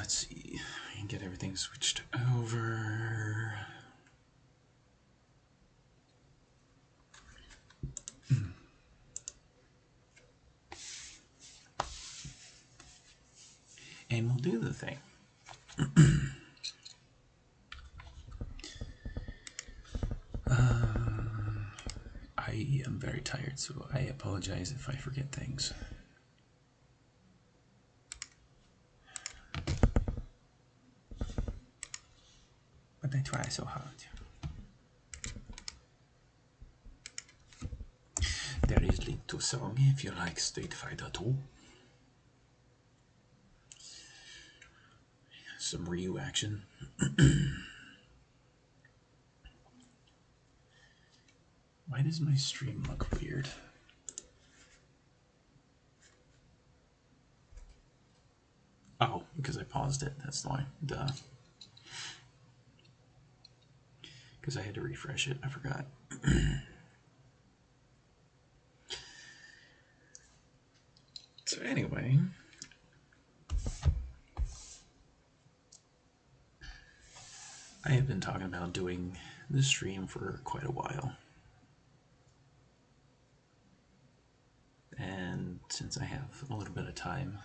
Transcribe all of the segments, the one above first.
Let's see. I can get everything switched over. And we'll do the thing. I am very tired, so I apologize if I forget things. But I try so hard. There is link to song if you like Street Fighter 2. Some Ryu action. Why does my stream look weird? Oh, because I paused it, that's why. Duh. Because I had to refresh it, I forgot. So anyway, I have been talking about doing this stream for quite a while. And since I have a little bit of time,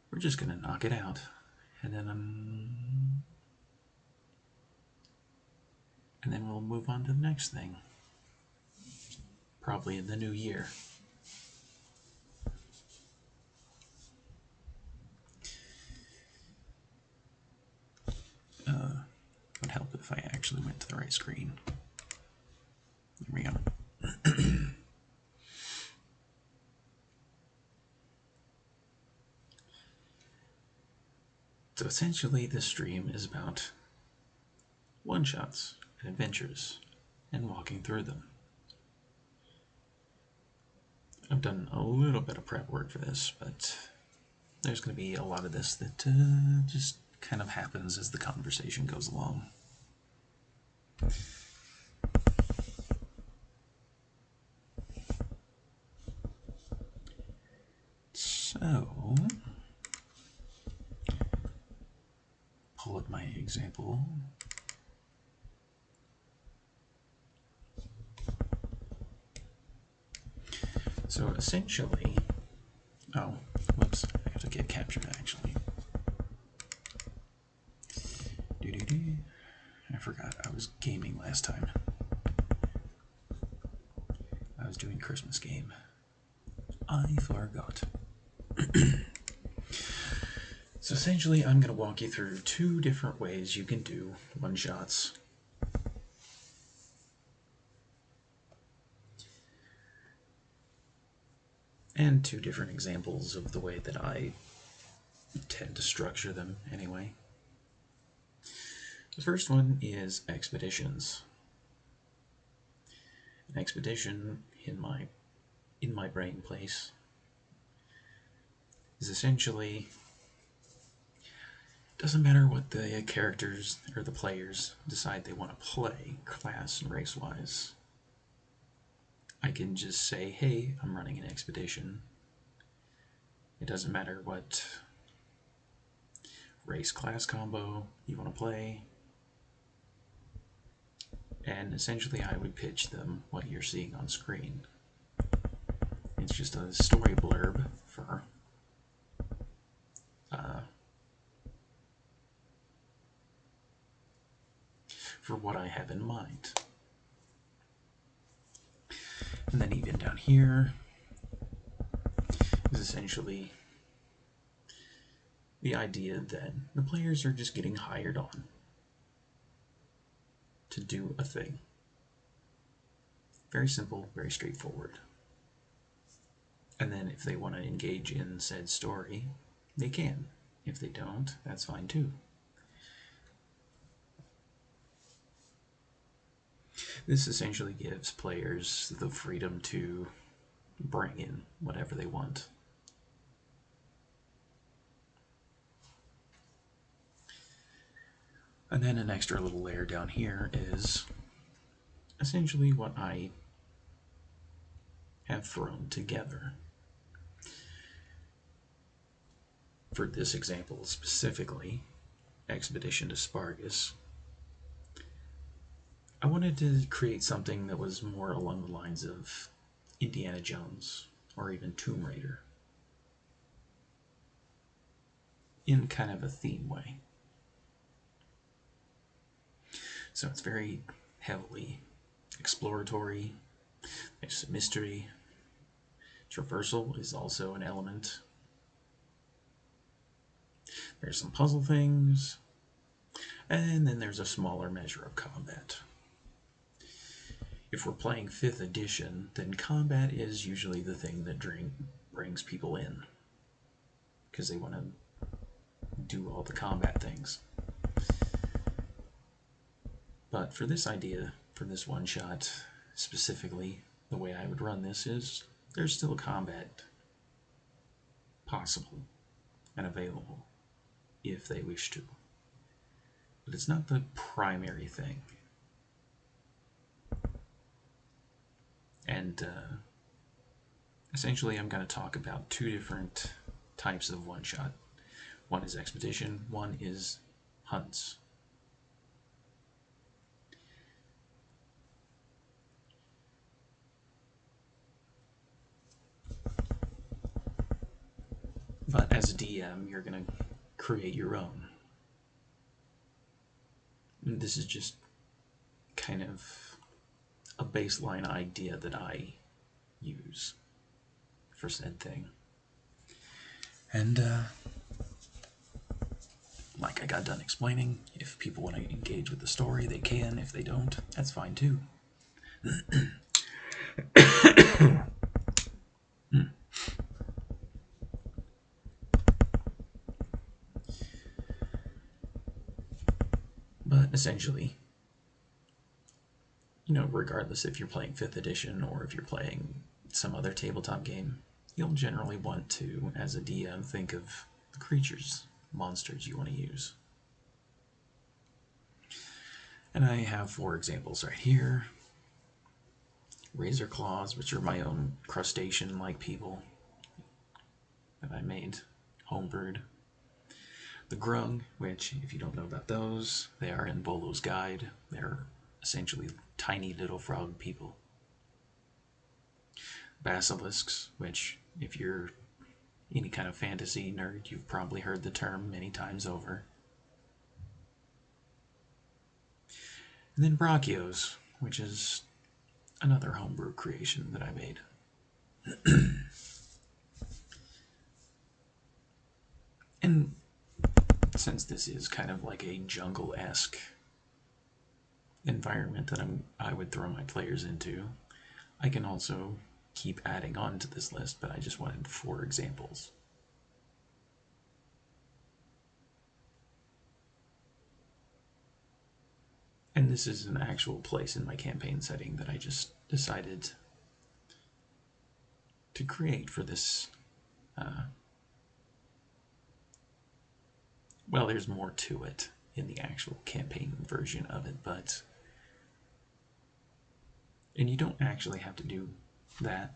we're just gonna knock it out. And then we'll move on to the next thing. Probably in the new year. Would help if I actually went to the right screen. There we go. So essentially this stream is about one-shots and adventures and walking through them. I've done a little bit of prep work for this, but there's going to be a lot of this that just kind of happens as the conversation goes along. So, pull up my example. So essentially, oh, whoops, I have to get captured actually. I forgot I was gaming last time. I was doing Christmas game. I forgot. So essentially, I'm going to walk you through 2 different ways you can do one-shots. And 2 different examples of the way that I tend to structure them anyway. The first one is expeditions. An expedition in my brain place is essentially, doesn't matter what the characters or the players decide they want to play, class and race-wise. I can just say, hey, I'm running an expedition. It doesn't matter what race-class combo you want to play. And essentially I would pitch them what you're seeing on screen. It's just a story blurb for what I have in mind. And then even down here is essentially the idea that the players are just getting hired on to do a thing. Very simple, very straightforward. And then if they want to engage in said story, they can. If they don't, that's fine too. This essentially gives players the freedom to bring in whatever they want. And then an extra little layer down here is essentially what I have thrown together. for this example specifically, Expedition to Spargus, I wanted to create something that was more along the lines of Indiana Jones or even Tomb Raider, in kind of a theme way. So it's very heavily exploratory, there's mystery, traversal is also an element, there's some puzzle things, and then there's a smaller measure of combat. If we're playing 5th edition, then combat is usually the thing that brings people in, because they want to do all the combat things. But for this idea, for this one-shot specifically, the way I would run this is there's still combat possible and available if they wish to. But it's not the primary thing. And essentially I'm going to talk about 2 different types of one-shot. One is expedition, one is hunts. But as a DM, you're going to create your own. And this is just kind of a baseline idea that I use for said thing. And like I got done explaining, if people want to engage with the story, they can. If they don't, that's fine too. But essentially, regardless if you're playing 5th edition or if you're playing some other tabletop game, you'll generally want to, as a DM, think of the creatures, monsters you want to use. And I have 4 examples right here. Razor claws, which are my own crustacean-like people that I made, homebrewed. The grung, which, if you don't know about those, they are in Bolo's Guide. They're essentially tiny little frog people. Basilisks, which, if you're any kind of fantasy nerd, you've probably heard the term many times over. And then Brachios, which is another homebrew creation that I made. And since this is kind of like a jungle-esque environment that I would throw my players into, I can also keep adding on to this list, but I just wanted 4 examples. And this is an actual place in my campaign setting that I just decided to create for this. Well, there's more to it in the actual campaign version of it, but... And you don't actually have to do that.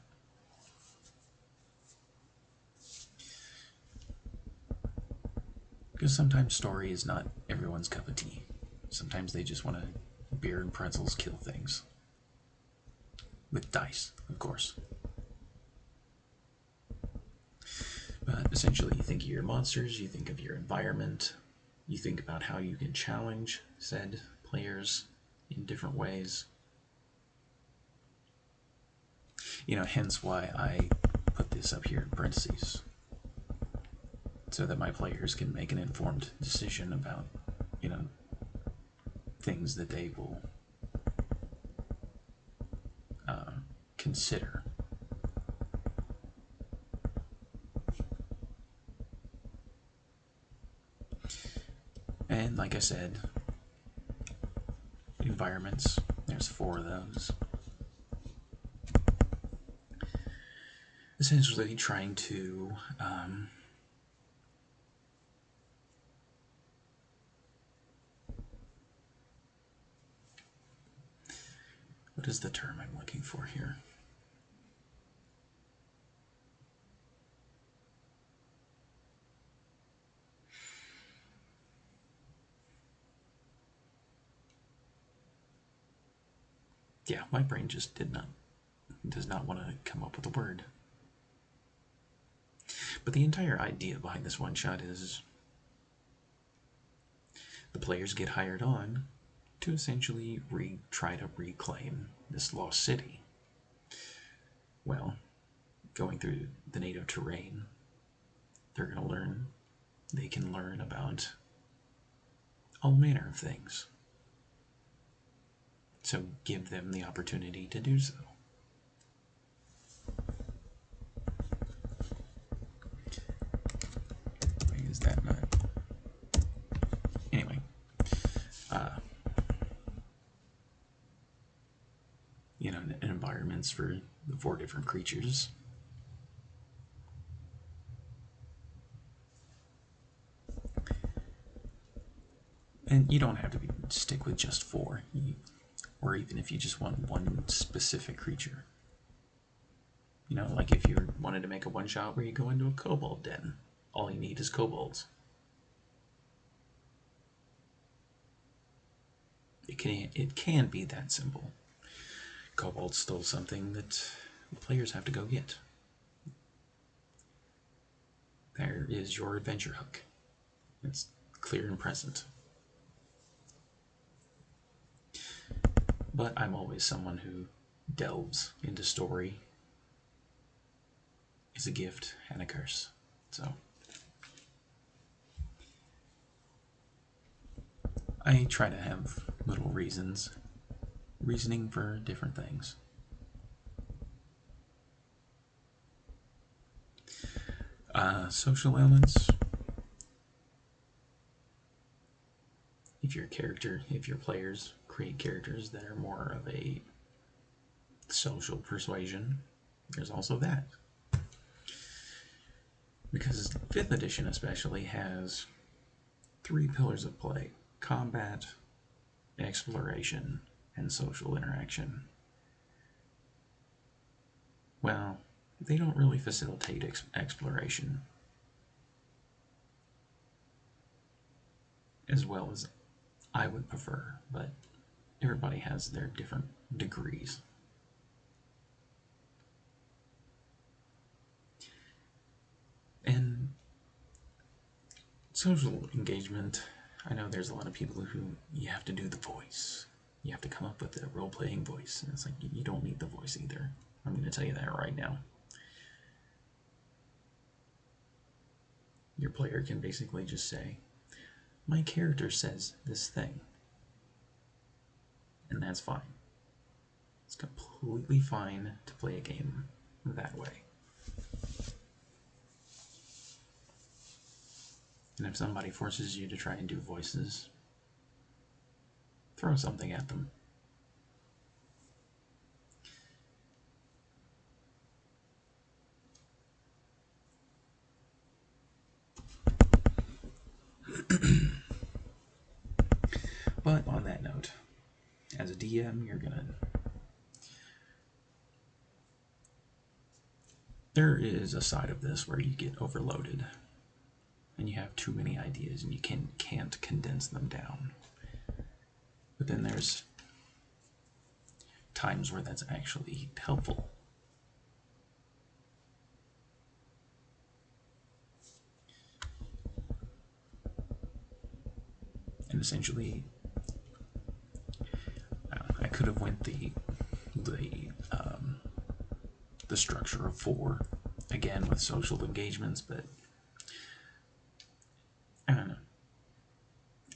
Because sometimes story is not everyone's cup of tea. Sometimes they just want to beer and pretzels kill things. With dice, of course. But essentially, you think of your monsters, you think of your environment, you think about how you can challenge said players in different ways. Hence why I put this up here in parentheses, so that my players can make an informed decision about, things that they will consider. And like I said, environments, there's 4 of those. Essentially trying to what is the term I'm looking for here? Yeah, my brain just does not want to come up with a word. But the entire idea behind this one shot is the players get hired on to essentially try to reclaim this lost city. Well, going through the native terrain, they can learn about all manner of things. So give them the opportunity to do so. Why is that not? Anyway, environments for the 4 different creatures. And you don't have to stick with just 4, or even if you just want one specific creature. Like if you wanted to make a one-shot where you go into a kobold den, all you need is kobolds. It can be that simple. Kobold's still something that the players have to go get. There is your adventure hook. It's clear and present. But I'm always someone who delves into story. It's a gift and a curse. So I try to have little reasoning for different things. Social elements. If your players create characters that are more of a social persuasion, there's also that. Because 5th edition especially has 3 pillars of play: combat, exploration, and social interaction. Well, they don't really facilitate exploration as well as I would prefer, but everybody has their different degrees. And social engagement, I know there's a lot of people who you have to do the voice. You have to come up with a role-playing voice. And it's like, you don't need the voice either. I'm going to tell you that right now. Your player can basically just say, my character says this thing. And that's fine. It's completely fine to play a game that way. And if somebody forces you to try and do voices, throw something at them. But on that note, as a DM, there is a side of this where you get overloaded and you have too many ideas and you can't condense them down. But then there's times where that's actually helpful. And essentially, I could have went the structure of 4 again with social engagements, but I don't know.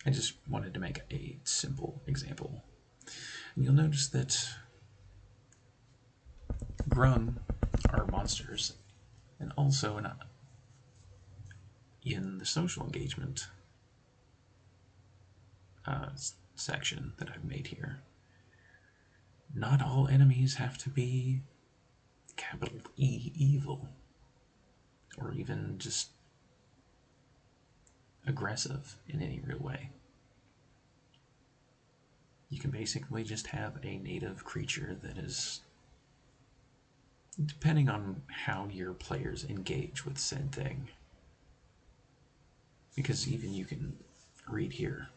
I just wanted to make a simple example. And you'll notice that Grung are monsters, and also in the social engagement section that I've made here, not all enemies have to be capital E evil, or even just aggressive in any real way. You can basically just have a native creature that is, depending on how your players engage with said thing. Because even you can read here,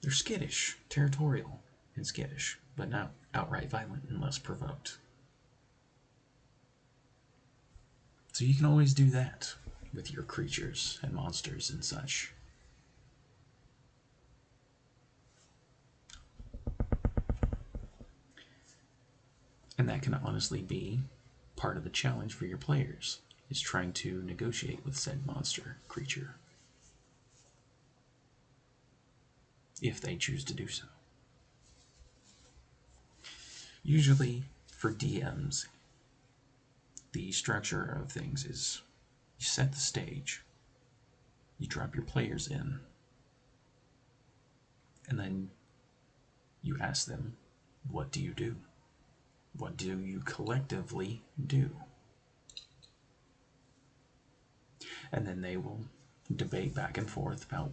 they're skittish, territorial. and skittish, but not outright violent unless provoked. So you can always do that with your creatures and monsters and such. And that can honestly be part of the challenge for your players, is trying to negotiate with said monster creature, if they choose to do so. Usually, for DMs, the structure of things is you set the stage, you drop your players in, and then you ask them, what do you do? What do you collectively do? And then they will debate back and forth about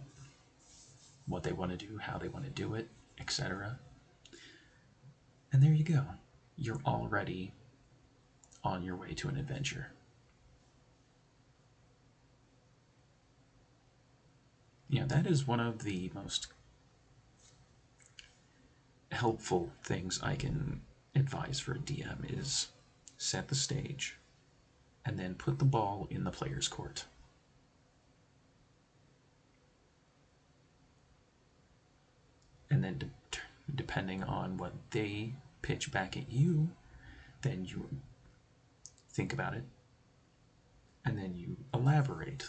what they want to do, how they want to do it, etc. And there you go. You're already on your way to an adventure. Yeah, that is one of the most helpful things I can advise for a DM is set the stage and then put the ball in the player's court. And then depending on what they pitch back at you, then you think about it, and then you elaborate.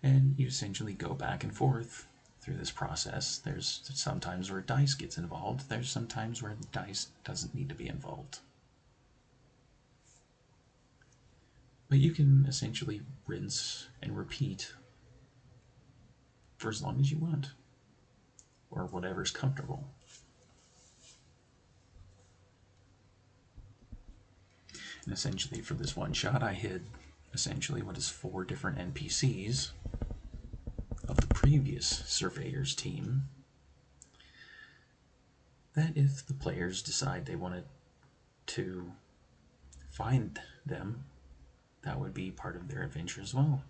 And you essentially go back and forth through this process. There's sometimes where dice gets involved. There's sometimes where the dice doesn't need to be involved. But you can essentially rinse and repeat for as long as you want, or whatever's comfortable. And essentially for this one shot, I hid essentially what is 4 different NPCs of the previous Surveyor's team, that if the players decide they wanted to find them, that would be part of their adventure as well.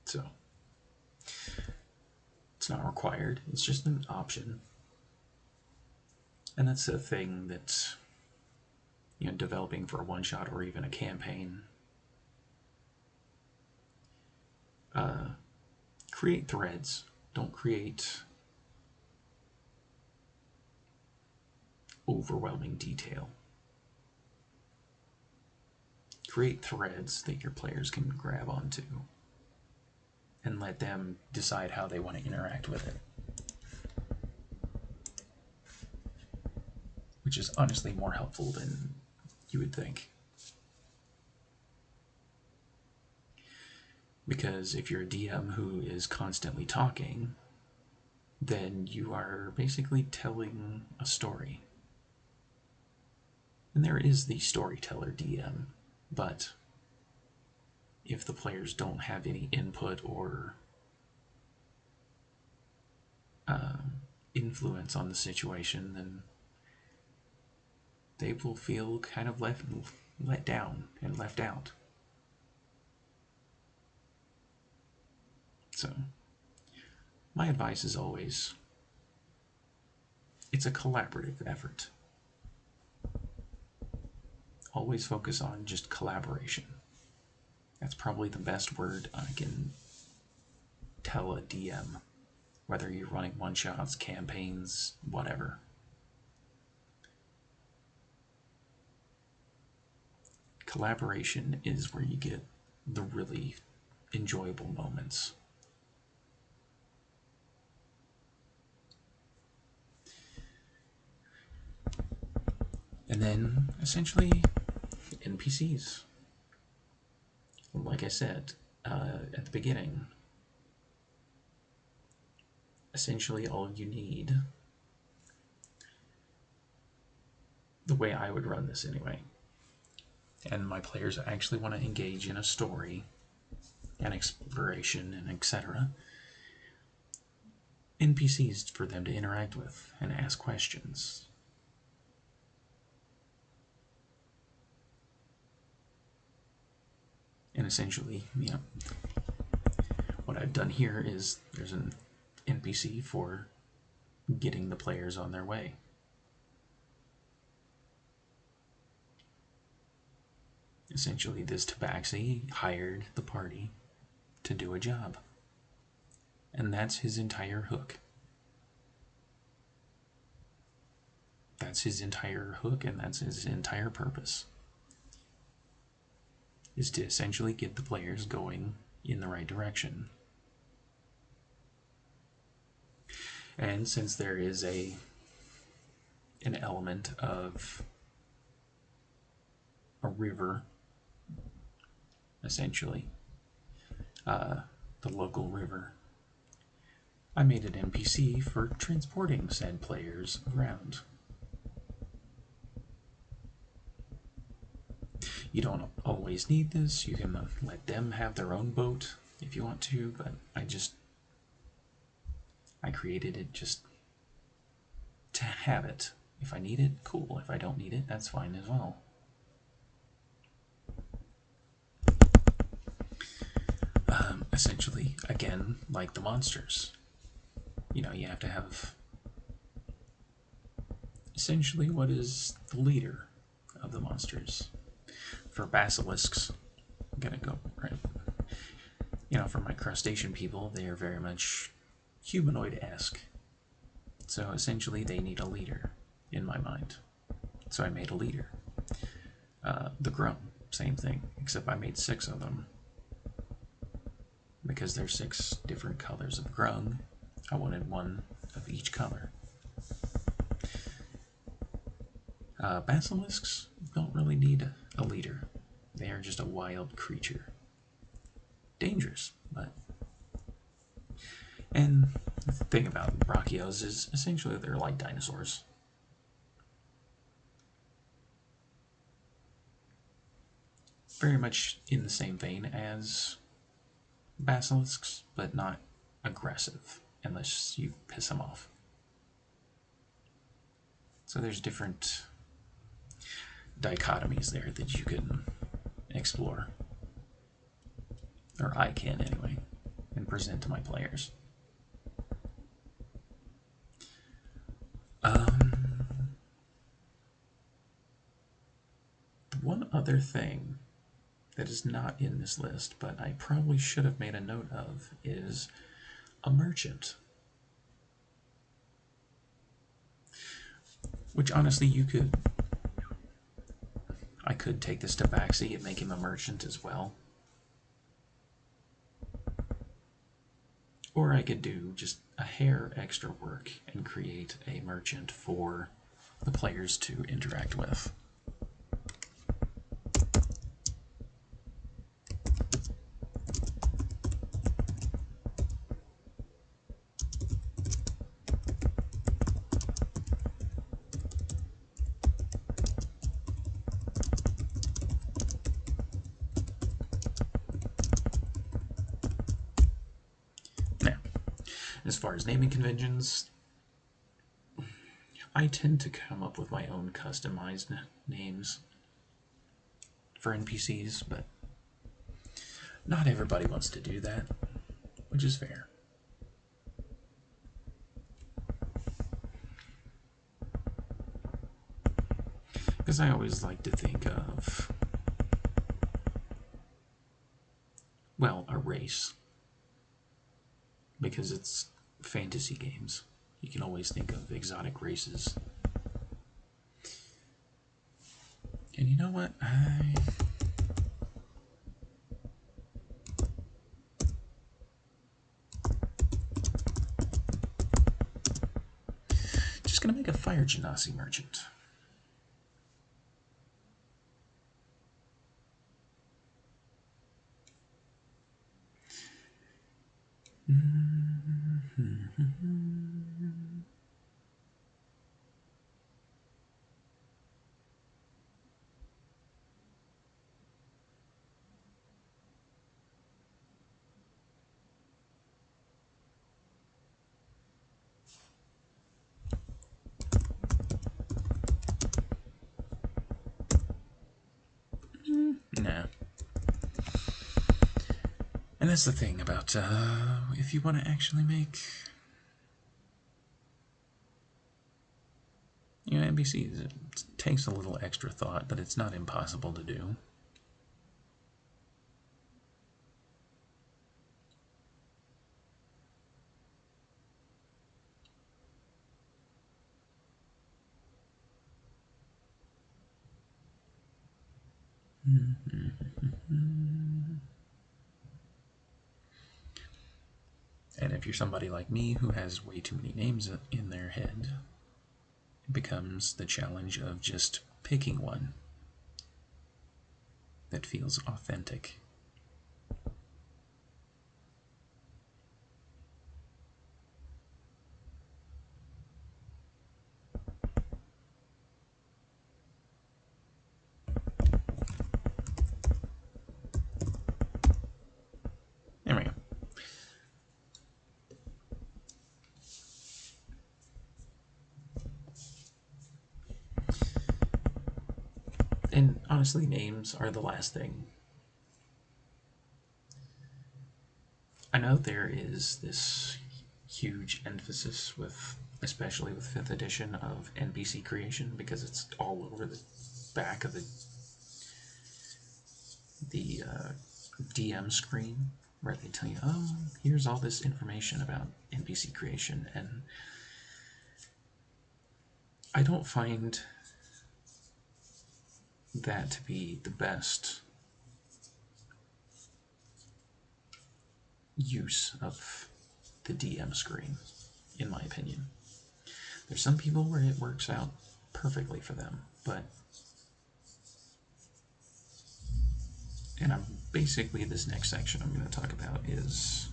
So, it's not required, it's just an option. And that's a thing that's, developing for a one-shot or even a campaign. Create threads. Don't create overwhelming detail. Create threads that your players can grab onto and let them decide how they want to interact with it. Which is honestly more helpful than you would think. Because if you're a DM who is constantly talking, then you are basically telling a story. And there is the storyteller DM, but if the players don't have any input or influence on the situation, then they will feel kind of let down and left out. So, my advice is always, it's a collaborative effort. Always focus on just collaboration. That's probably the best word I can tell a DM, whether you're running one-shots, campaigns, whatever. Collaboration is where you get the really enjoyable moments. And then, essentially, NPCs. Like I said at the beginning, essentially all you need, the way I would run this anyway, and my players actually want to engage in a story and exploration and etc., NPCs for them to interact with and ask questions. And essentially, what I've done here is there's an NPC for getting the players on their way. Essentially, this tabaxi hired the party to do a job. And that's his entire hook. That's his entire hook, and that's his entire purpose. Is to essentially get the players going in the right direction. And since there is an element of a river, essentially, the local river, I made an NPC for transporting said players around. You don't always need this. You can let them have their own boat if you want to, but I created it just to have it. If I need it, cool. If I don't need it, that's fine as well. Essentially, again, like the monsters, you have to have essentially what is the leader of the monsters. For basilisks, I'm gonna go right. For my crustacean people, they are very much humanoid-esque. So essentially, they need a leader in my mind. So I made a leader. The Grum, same thing, except I made 6 of them. Because there's 6 different colors of grung, I wanted one of each color. Basilisks don't really need a leader. They are just a wild creature. Dangerous, but... And the thing about brachios is essentially they're like dinosaurs. Very much in the same vein as basilisks, but not aggressive unless you piss them off. So there's different dichotomies there that you can explore, or I can anyway, and present to my players. One other thing that is not in this list, but I probably should have made a note of, is a merchant. Which honestly I could take this to Baxi and make him a merchant as well. Or I could do just a hair extra work and create a merchant for the players to interact with. As far as naming conventions, I tend to come up with my own customized names for NPCs, but not everybody wants to do that, which is fair. Because I always like to think of, well, a race. Because it's fantasy games. You can always think of exotic races. And you know what? Just gonna make a fire genasi merchant. Nah. And that's the thing about, if you want to actually make You know, NPCs, it takes a little extra thought, but it's not impossible to do. And if you're somebody like me who has way too many names in their head, it becomes the challenge of just picking one that feels authentic. There we go. And honestly, names are the last thing. I know there is this huge emphasis with, especially with 5th edition, of NPC creation because it's all over the back of the DM screen where they tell you, oh, here's all this information about NPC creation, and I don't find that to be the best use of the DM screen, in my opinion. There's some people where it works out perfectly for them, but and I'm basically this next section I'm going to talk about is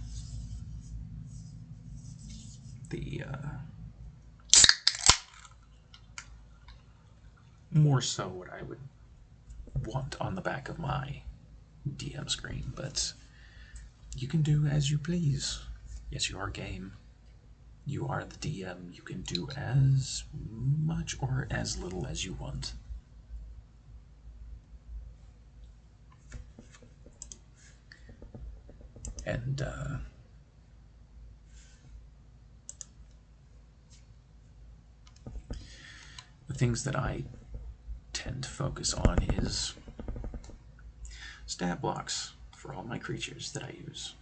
the more so what I would want on the back of my DM screen, but you can do as you please. Yes, you are game. You are the DM. You can do as much or as little as you want. And the things that I tend to focus on is stat blocks for all my creatures that I use.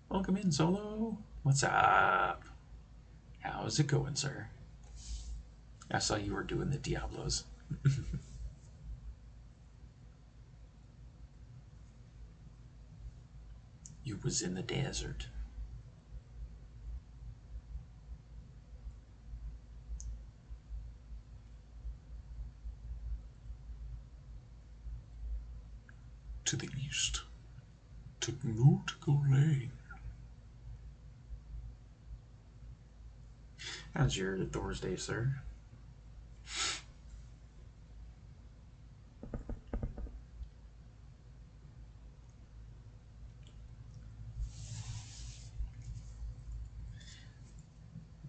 Welcome in, Solo. What's up? How's it going, sir? I saw you were doing the Diablos. You was in the desert. To the east, to Nautical Lane. How's your Thursday, sir?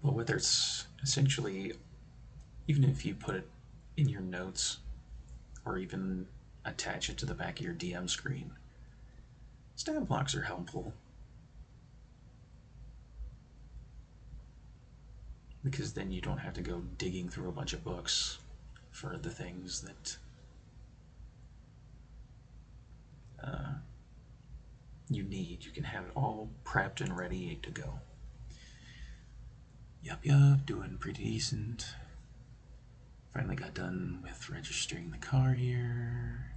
But whether it's essentially, even if you put it in your notes or even attach it to the back of your DM screen, stat blocks are helpful. Because then you don't have to go digging through a bunch of books for the things that you need. You can have it all prepped and ready to go. Yup, doing pretty decent. Finally got done with registering the car here.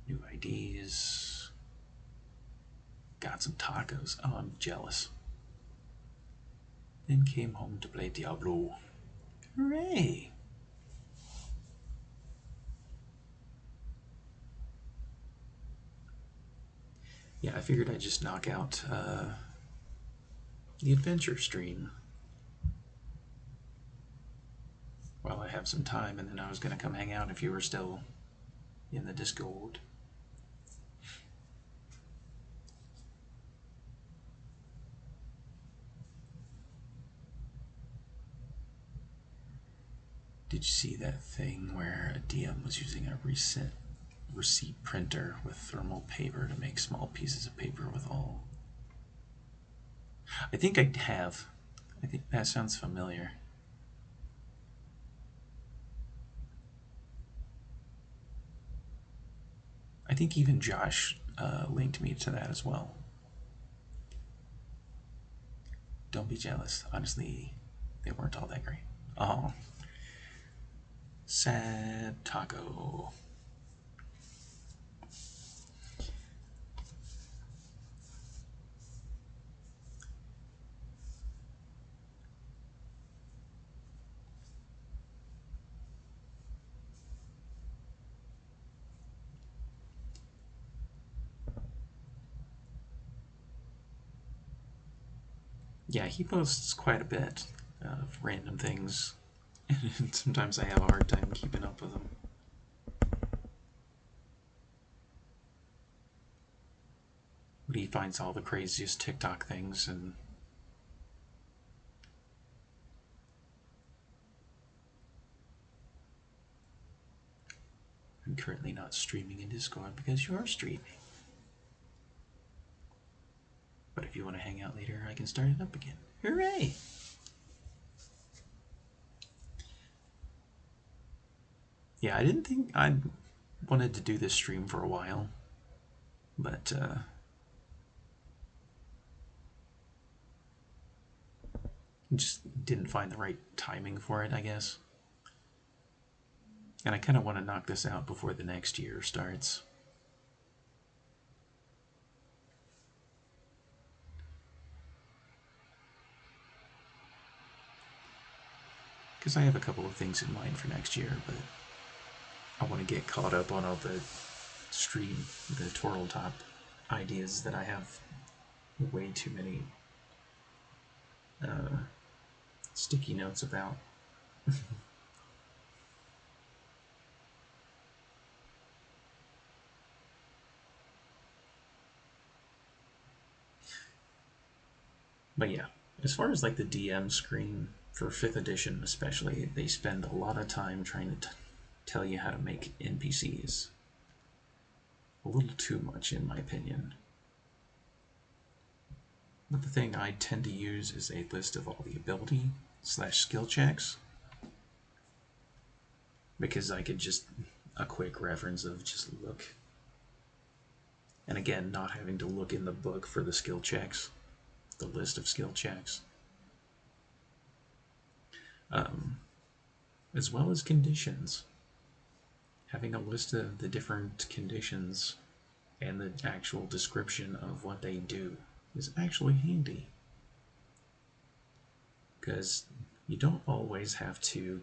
New IDs. Got some tacos. Oh, I'm jealous. Then came home to play Diablo. Hooray! Yeah, I figured I'd just knock out the adventure stream while I have some time, and then I was going to come hang out if you were still in the Discord. Did you see that thing where a DM was using a receipt printer with thermal paper to make small pieces of paper with all? I think I have. I think that sounds familiar. I think even Josh linked me to that as well. Don't be jealous. Honestly, they weren't all that great. Oh, sad taco. Yeah, he posts quite a bit of random things, and sometimes I have a hard time keeping up with them. But he finds all the craziest TikTok things, and I'm currently not streaming in Discord because you're streaming. But if you want to hang out later, I can start it up again. Hooray! Yeah, I didn't think I wanted to do this stream for a while, but just didn't find the right timing for it, I guess. And I kind of want to knock this out before the next year starts. Because I have a couple of things in mind for next year, but I want to get caught up on all the the Tortletop ideas that I have way too many sticky notes about. But yeah, as far as like the DM screen for 5th edition especially, they spend a lot of time trying to tell you how to make NPCs. A little too much in my opinion. But the thing I tend to use is a list of all the ability / skill checks, because I could just a quick reference of just look, and again, not having to look in the book for the skill checks, the list of skill checks, as well as conditions. Having a list of the different conditions and the actual description of what they do is actually handy, because you don't always have to,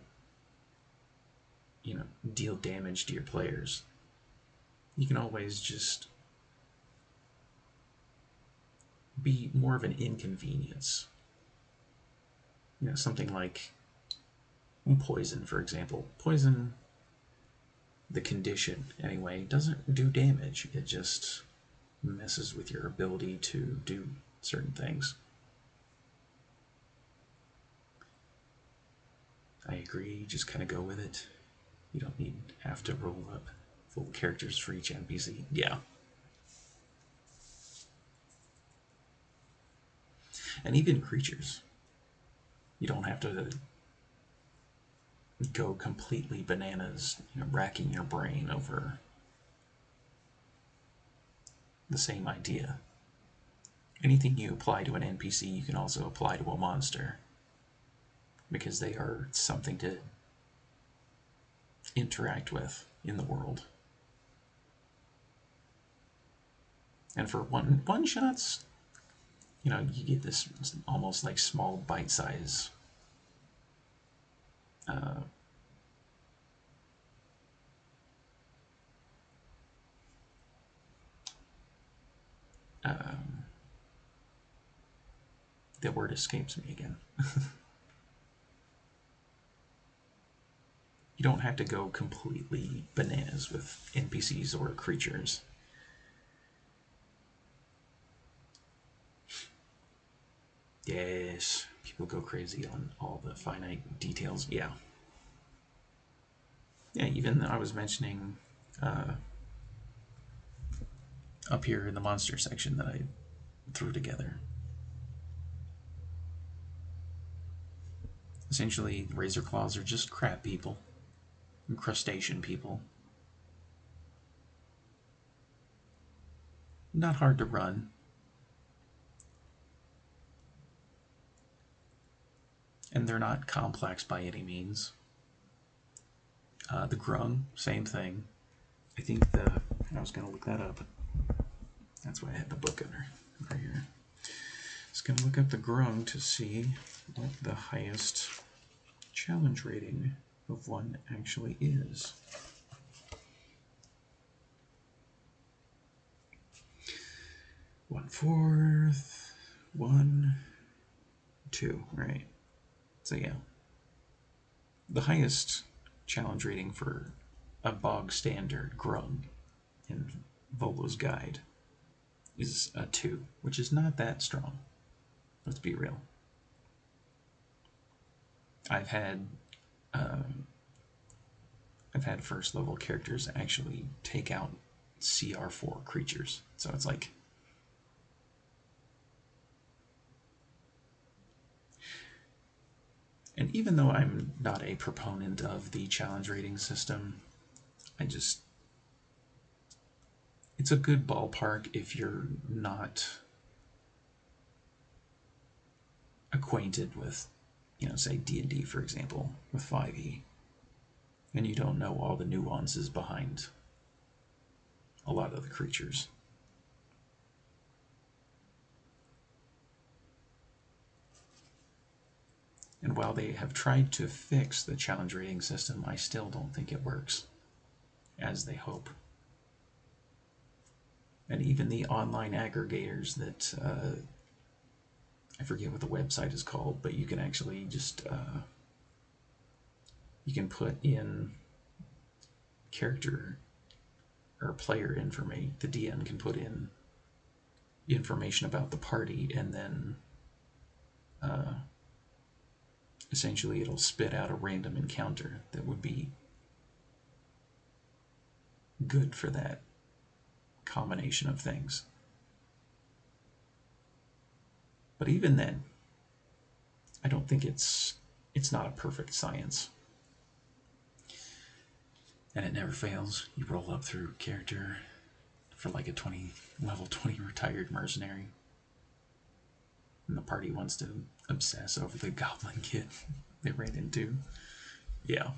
deal damage to your players. You can always just be more of an inconvenience. Something like poison, for example. Poison, the condition anyway, doesn't do damage. It just messes with your ability to do certain things. I agree, just kind of go with it. You don't have to roll up full characters for each NPC. Yeah. And even creatures. You don't have to go completely bananas, racking your brain over the same idea. Anything you apply to an NPC, you can also apply to a monster, because they are something to interact with in the world. And for one shots, you get this almost like small bite size the word escapes me again. You don't have to go completely bananas with NPCs or creatures. Yes, people go crazy on all the finite details. Yeah. Yeah, even I was mentioning up here in the monster section that I threw together. Essentially, razor claws are just crab people, and crustacean people. not hard to run. And they're not complex by any means. The grung, same thing. I think I was going to look that up. That's why I had the book under right here. I was going to look up the grung to see what the highest challenge rating of one actually is. 1/4, 1, 2, right? So yeah, the highest challenge rating for a bog standard grung in Volo's Guide is a 2, which is not that strong. Let's be real. I've had first level characters actually take out CR4 creatures, so it's like, and even though I'm not a proponent of the challenge rating system, it's a good ballpark if you're not acquainted with, say D&D, for example, with 5e, and you don't know all the nuances behind a lot of the creatures. And while they have tried to fix the challenge rating system, I still don't think it works as they hope. And even the online aggregators that, I forget what the website is called, but you can actually just, you can put in character or player information. The DM can put in information about the party, and then essentially it'll spit out a random encounter that would be good for that combination of things. But even then, I don't think it's not a perfect science. And it never fails. You roll up through character for like a level 20 retired mercenary, and the party wants to obsess over the goblin kid they ran into. Yeah.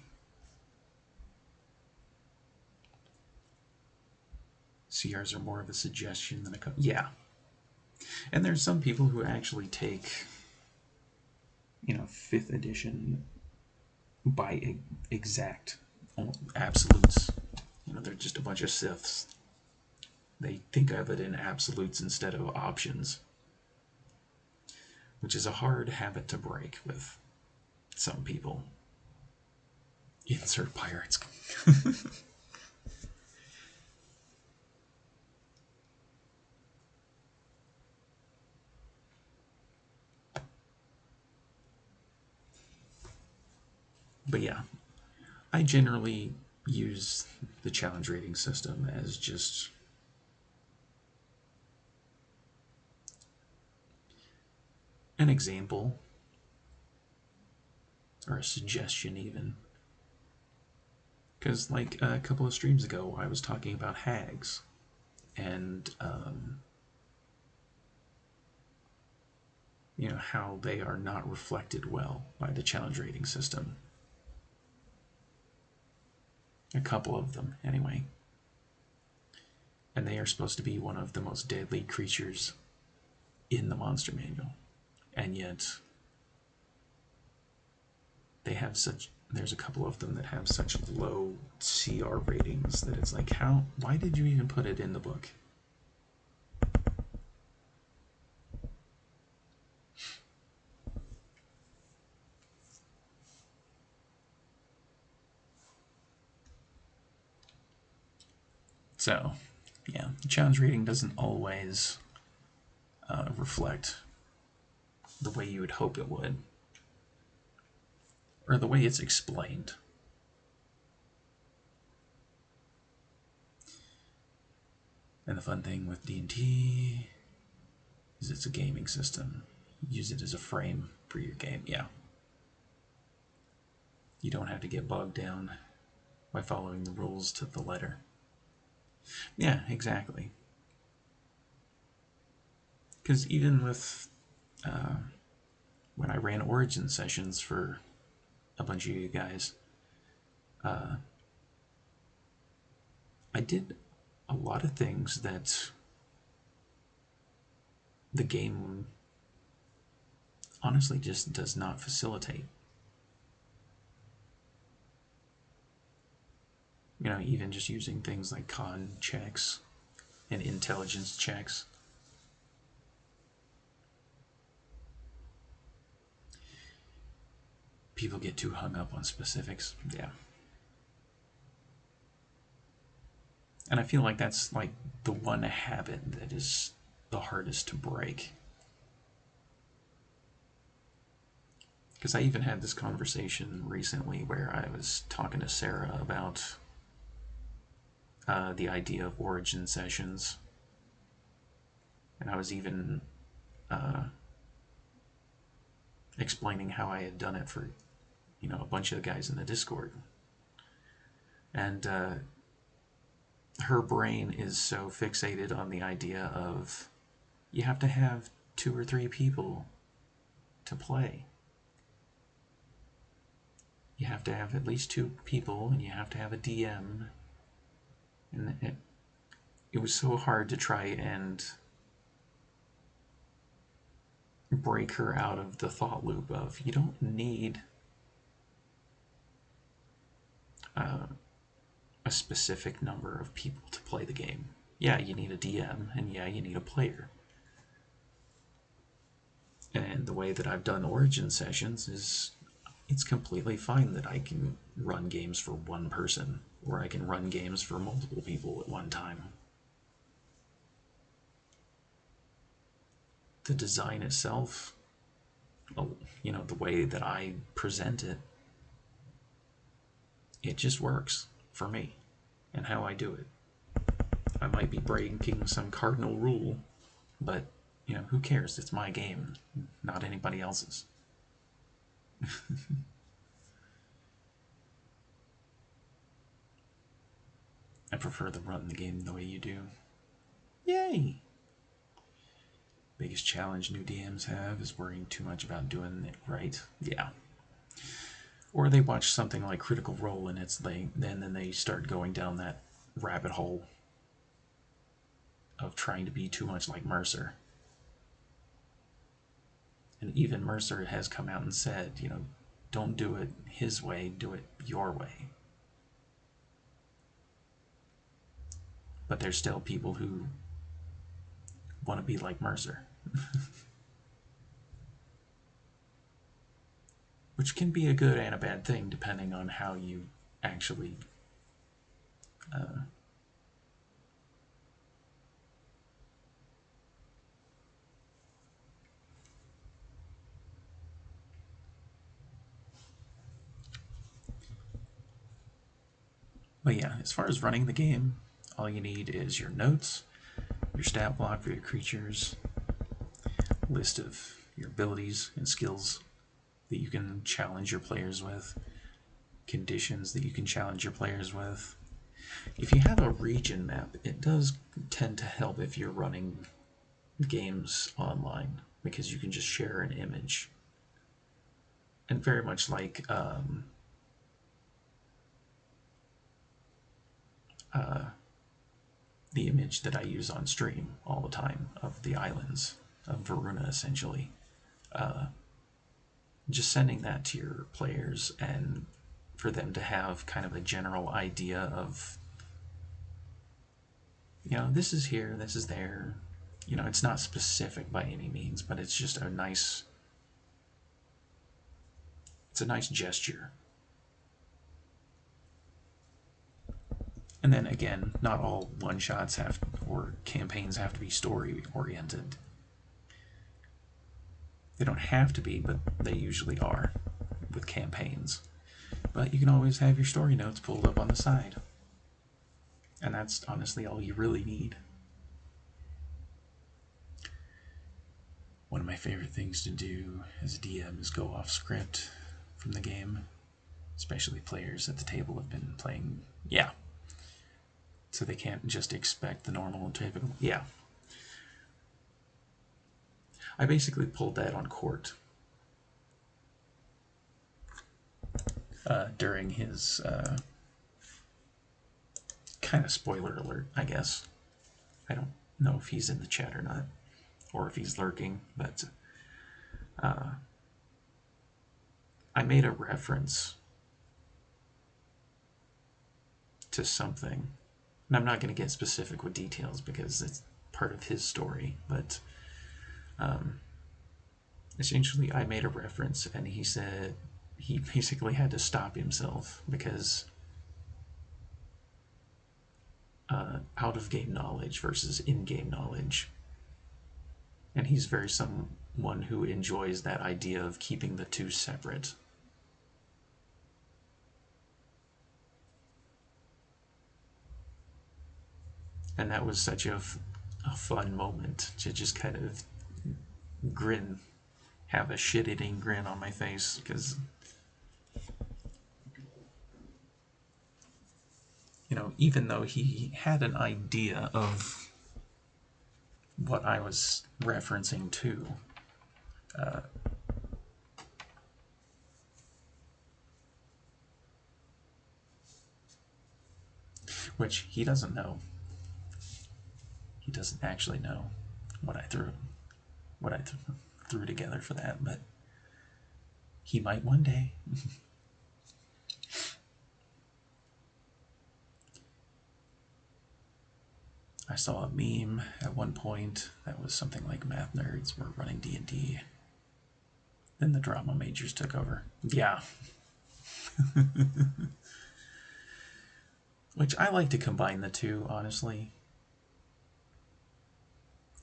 CRs are more of a suggestion than a yeah. And there's some people who actually take, 5th edition by exact absolutes. They're just a bunch of Siths. They think of it in absolutes instead of options, which is a hard habit to break with some people. Insert pirates. But yeah, I generally use the challenge rating system as just an example, or a suggestion even. Because like a couple of streams ago, I was talking about hags, and how they are not reflected well by the challenge rating system. A couple of them, anyway. And they are supposed to be one of the most deadly creatures in the monster manual. And yet, there's a couple of them that have such low CR ratings that it's like, why did you even put it in the book? So, yeah, the challenge rating doesn't always reflect the way you would hope it would, or the way it's explained. And the fun thing with D&D is it's a gaming system. Use it as a frame for your game. Yeah. You don't have to get bogged down by following the rules to the letter. Yeah, exactly. Because even with when I ran Origin sessions for a bunch of you guys, I did a lot of things that the game honestly just does not facilitate. You know, even just using things like con checks and intelligence checks. People get too hung up on specifics. Yeah. And I feel like that's like the one habit that is the hardest to break. Because I even had this conversation recently where I was talking to Sarah about the idea of origin sessions. And I was even explaining how I had done it for, you know, a bunch of the guys in the Discord. And her brain is so fixated on the idea of you have to have 2 or 3 people to play. You have to have at least 2 people, and you have to have a DM. And it was so hard to try and break her out of the thought loop of you don't need a specific number of people to play the game. Yeah, you need a DM, and yeah, you need a player. And the way that I've done Origin sessions is it's completely fine that I can run games for one person, or I can run games for multiple people at one time. The design itself, you know, the way that I present it, it just works for me and how I do it. I might be breaking some cardinal rule, but, you know, who cares? It's my game, not anybody else's. I prefer to run the game the way you do. Yay! Biggest challenge new DMs have is worrying too much about doing it right. Yeah. Or they watch something like Critical Role and then they start going down that rabbit hole of trying to be too much like Mercer. And even Mercer has come out and said, you know, don't do it his way, do it your way. But there's still people who want to be like Mercer. Which can be a good and a bad thing depending on how you actually But yeah, as far as running the game, all you need is your notes, your stat block for your creatures, list of your abilities and skills that you can challenge your players with, conditions that you can challenge your players with. If you have a region map, it does tend to help if you're running games online because you can just share an image. And very much like the image that I use on stream all the time of the islands of Varuna, essentially. Just sending that to your players and for them to have kind of a general idea of, you know, this is here, this is there. You know, it's not specific by any means, but it's just a nice gesture. And then again, not all one-shots have or campaigns have to be story oriented. They don't have to be, but they usually are with campaigns. But you can always have your story notes pulled up on the side. And that's honestly all you really need. One of my favorite things to do as a DM is go off script from the game. Especially players at the table have been playing, yeah. So they can't just expect the normal and typical, yeah. I basically pulled that on court during his kind of spoiler alert, I guess. I don't know if he's in the chat or not, or if he's lurking, but I made a reference to something. And I'm not going to get specific with details because it's part of his story, but essentially I made a reference and he said he basically had to stop himself because out-of-game knowledge versus in-game knowledge. And he's very someone who enjoys that idea of keeping the two separate. And that was such a fun moment to just kind of grin, have a shit-eating grin on my face, because, you know, even though he had an idea of what I was referencing to, which he doesn't know. He doesn't actually know what I threw together for that, but he might one day. I saw a meme at one point that was something like math nerds were running D&D. Then the drama majors took over. Yeah. Which I like to combine the two, honestly.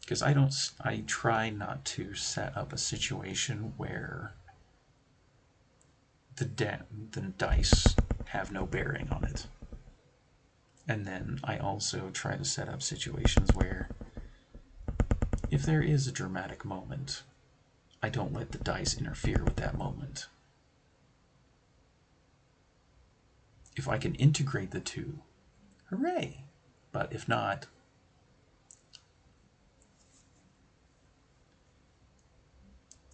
Because I try not to set up a situation where the dice have no bearing on it. And then I also try to set up situations where if there is a dramatic moment, I don't let the dice interfere with that moment. If I can integrate the two, hooray! But if not,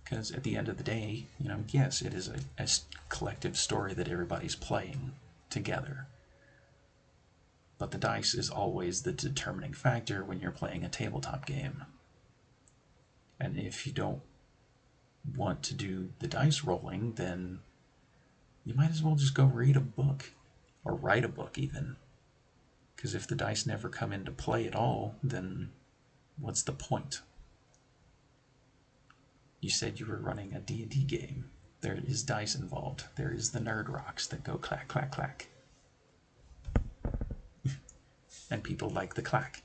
because at the end of the day, you know, yes, it is a collective story that everybody's playing together. But the dice is always the determining factor when you're playing a tabletop game. And if you don't want to do the dice rolling, then you might as well just go read a book, or write a book even. Because if the dice never come into play at all, then what's the point? You said you were running a D&D game. There is dice involved. There is the nerd rocks that go clack, clack, clack. And people like the clack.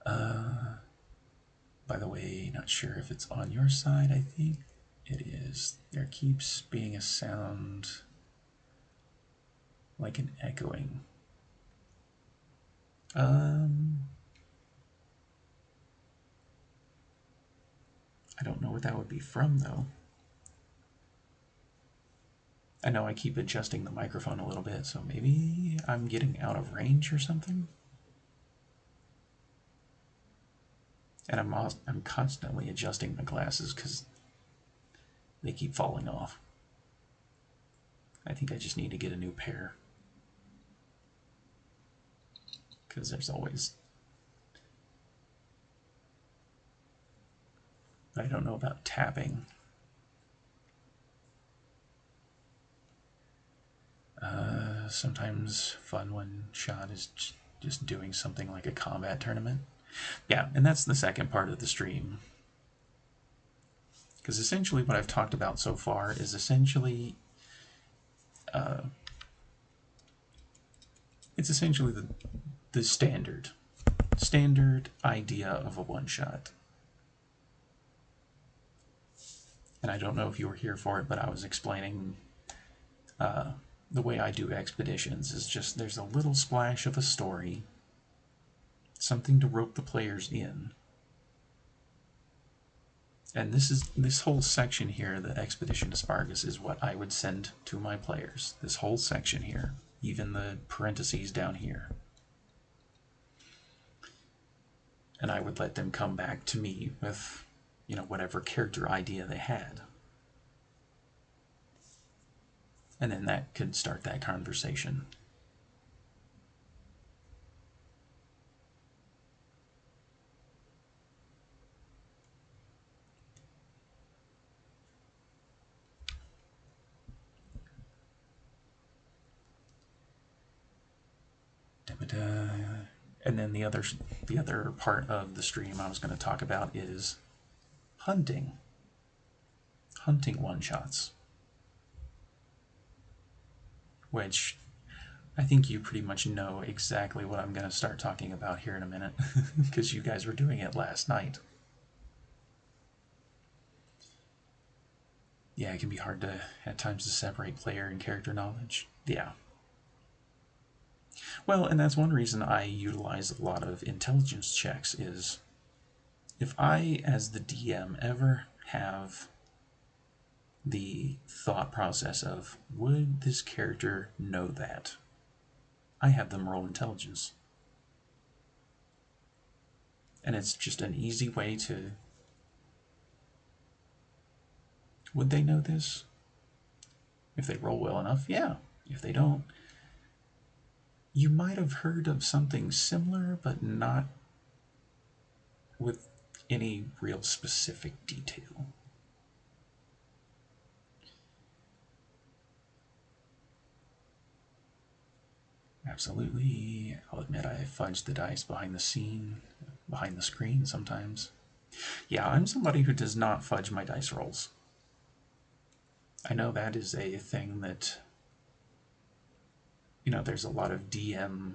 By the way, not sure if it's on your side. I think it is. There keeps being a sound like an echoing. I don't know what that would be from, though. I know I keep adjusting the microphone a little bit, so maybe I'm getting out of range or something. And I'm constantly adjusting my glasses because they keep falling off. I think I just need to get a new pair. Because there's always... I don't know about tapping. Sometimes fun when Sean is just doing something like a combat tournament. Yeah, and that's the second part of the stream. Because essentially what I've talked about so far is essentially... it's essentially the standard idea of a one-shot. And I don't know if you were here for it, but I was explaining the way I do expeditions is just there's a little splash of a story, something to rope the players in. And this whole section here, the Expedition to Spargus, is what I would send to my players. This whole section here, even the parentheses down here. and I would let them come back to me with, whatever character idea they had. And then that could start that conversation. And then the other part of the stream I was going to talk about is hunting. Hunting one-shots. Which I think you pretty much know exactly what I'm going to start talking about here in a minute, because you guys were doing it last night. Yeah, it can be hard at times to separate player and character knowledge. Yeah. Well, and that's one reason I utilize a lot of intelligence checks is if I, as the DM, ever have the thought process of, would this character know that? I have them roll intelligence. And it's just an easy way to, would they know this? If they roll well enough, yeah. If they don't, you might have heard of something similar, but not with any real specific detail. Absolutely. I'll admit I fudge the dice behind the screen sometimes. Yeah, I'm somebody who does not fudge my dice rolls. I know that is a thing that, there's a lot of DM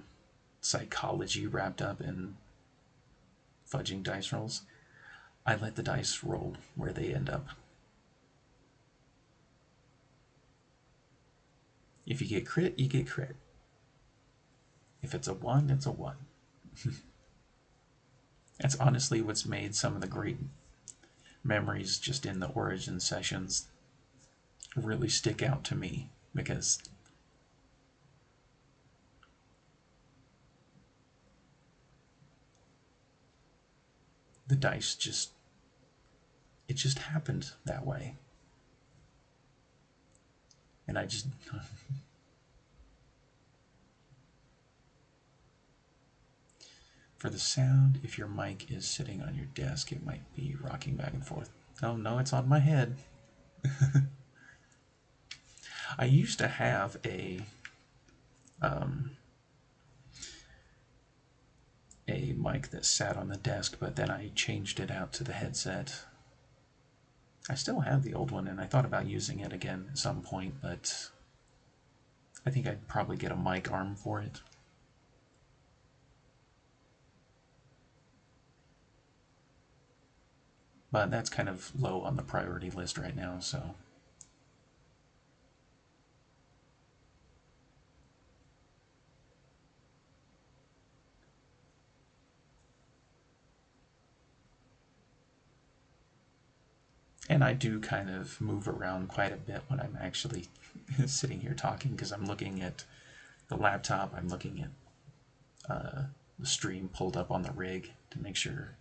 psychology wrapped up in fudging dice rolls. I let the dice roll where they end up. If you get crit, you get crit. If it's a 1, it's a 1. That's honestly what's made some of the great memories just in the origin sessions really stick out to me, because the dice it just happened that way. And I just for the sound, if your mic is sitting on your desk, it might be rocking back and forth. Oh no, it's on my head. I used to have a mic that sat on the desk, but then I changed it out to the headset. I still have the old one, and I thought about using it again at some point, but I think I'd probably get a mic arm for it. But that's kind of low on the priority list right now, so. And I do kind of move around quite a bit when I'm actually sitting here talking, because I'm looking at the laptop, I'm looking at the stream pulled up on the rig to make sure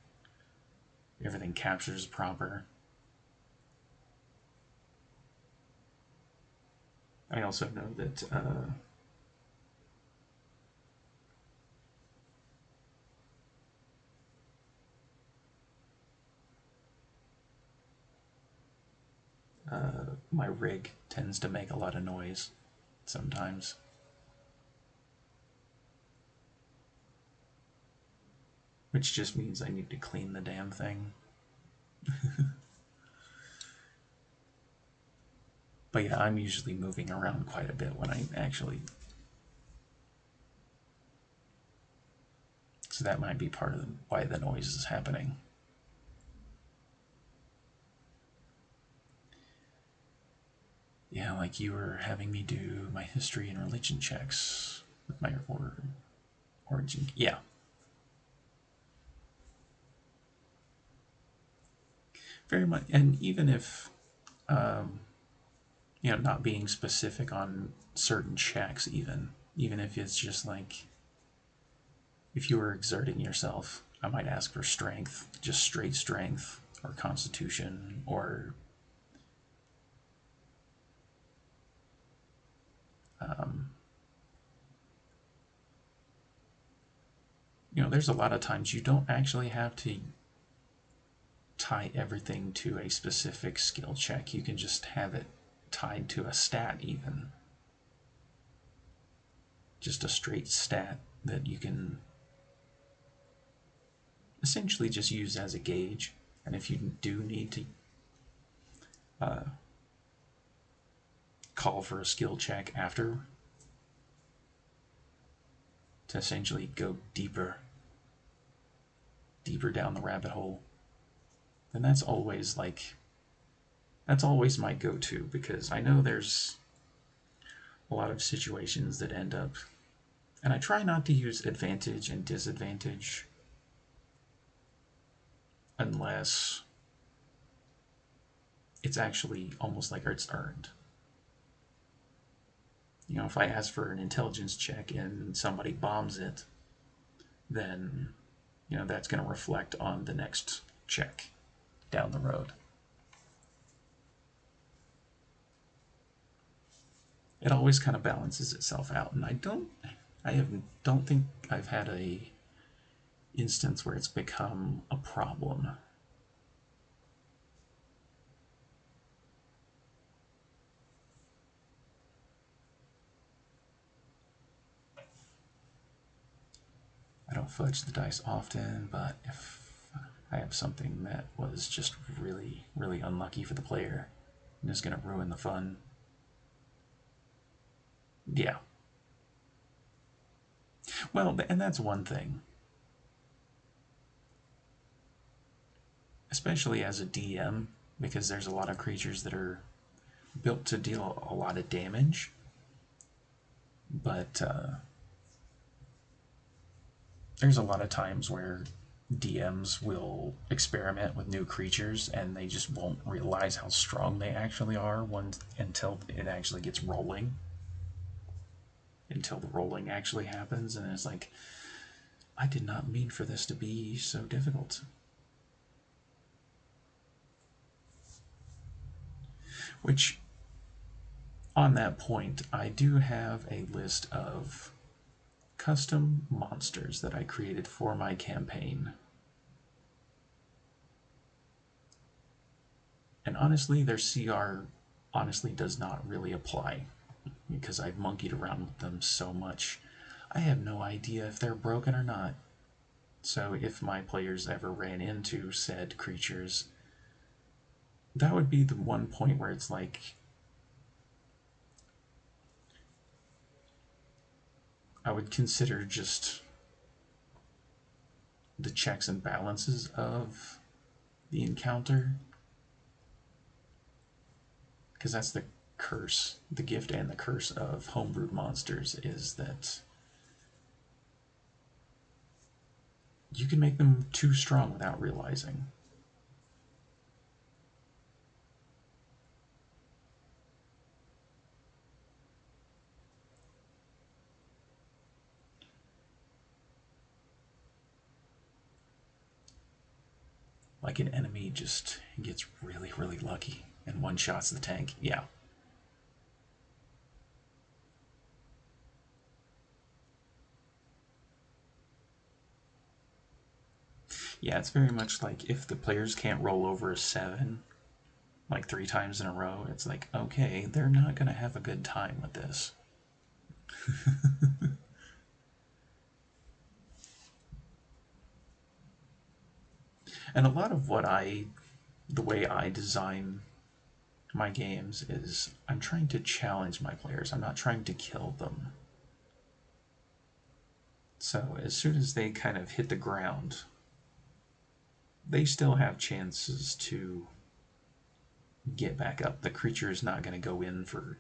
everything captures proper. I also know that my rig tends to make a lot of noise sometimes. Which just means I need to clean the damn thing. But yeah, I'm usually moving around quite a bit when I actually. So that might be part of why the noise is happening. Yeah, like you were having me do my history and religion checks with my origin. Yeah. Very much. And even if, not being specific on certain checks, even if it's just like, if you were exerting yourself I might ask for strength, just straight strength, or constitution, or there's a lot of times you don't actually have to tie everything to a specific skill check. You can just have it tied to a stat, even. Just a straight stat that you can essentially just use as a gauge. And if you do need to call for a skill check after to essentially go deeper down the rabbit hole, then that's always my go-to, because I know there's a lot of situations that end up, and I try not to use advantage and disadvantage unless it's actually almost like it's earned. If I ask for an intelligence check and somebody bombs it, then that's going to reflect on the next check down the road. It always kind of balances itself out, and I don't think I've had a instance where it's become a problem. I don't fudge the dice often, but if I have something that was just really, really unlucky for the player and is going to ruin the fun, yeah. Well, and that's one thing. Especially as a DM, because there's a lot of creatures that are built to deal a lot of damage, but there's a lot of times where DMs will experiment with new creatures and they just won't realize how strong they actually are until it actually gets rolling. Until the rolling actually happens, and it's like, I did not mean for this to be so difficult. Which, on that point, I do have a list of custom monsters that I created for my campaign. And honestly, their CR honestly does not really apply, because I've monkeyed around with them so much. I have no idea if they're broken or not. So if my players ever ran into said creatures, that would be the one point where it's like, I would consider just the checks and balances of the encounter, because that's the curse, the gift and the curse of homebrewed monsters, is that you can make them too strong without realizing. Like an enemy just gets really, really lucky and one-shots the tank. Yeah. Yeah, it's very much like if the players can't roll over a 7, like 3 times in a row, it's like, okay, they're not going to have a good time with this. And a lot of the way I design my games is I'm trying to challenge my players. I'm not trying to kill them. So as soon as they kind of hit the ground, they still have chances to get back up. The creature is not going to go in for,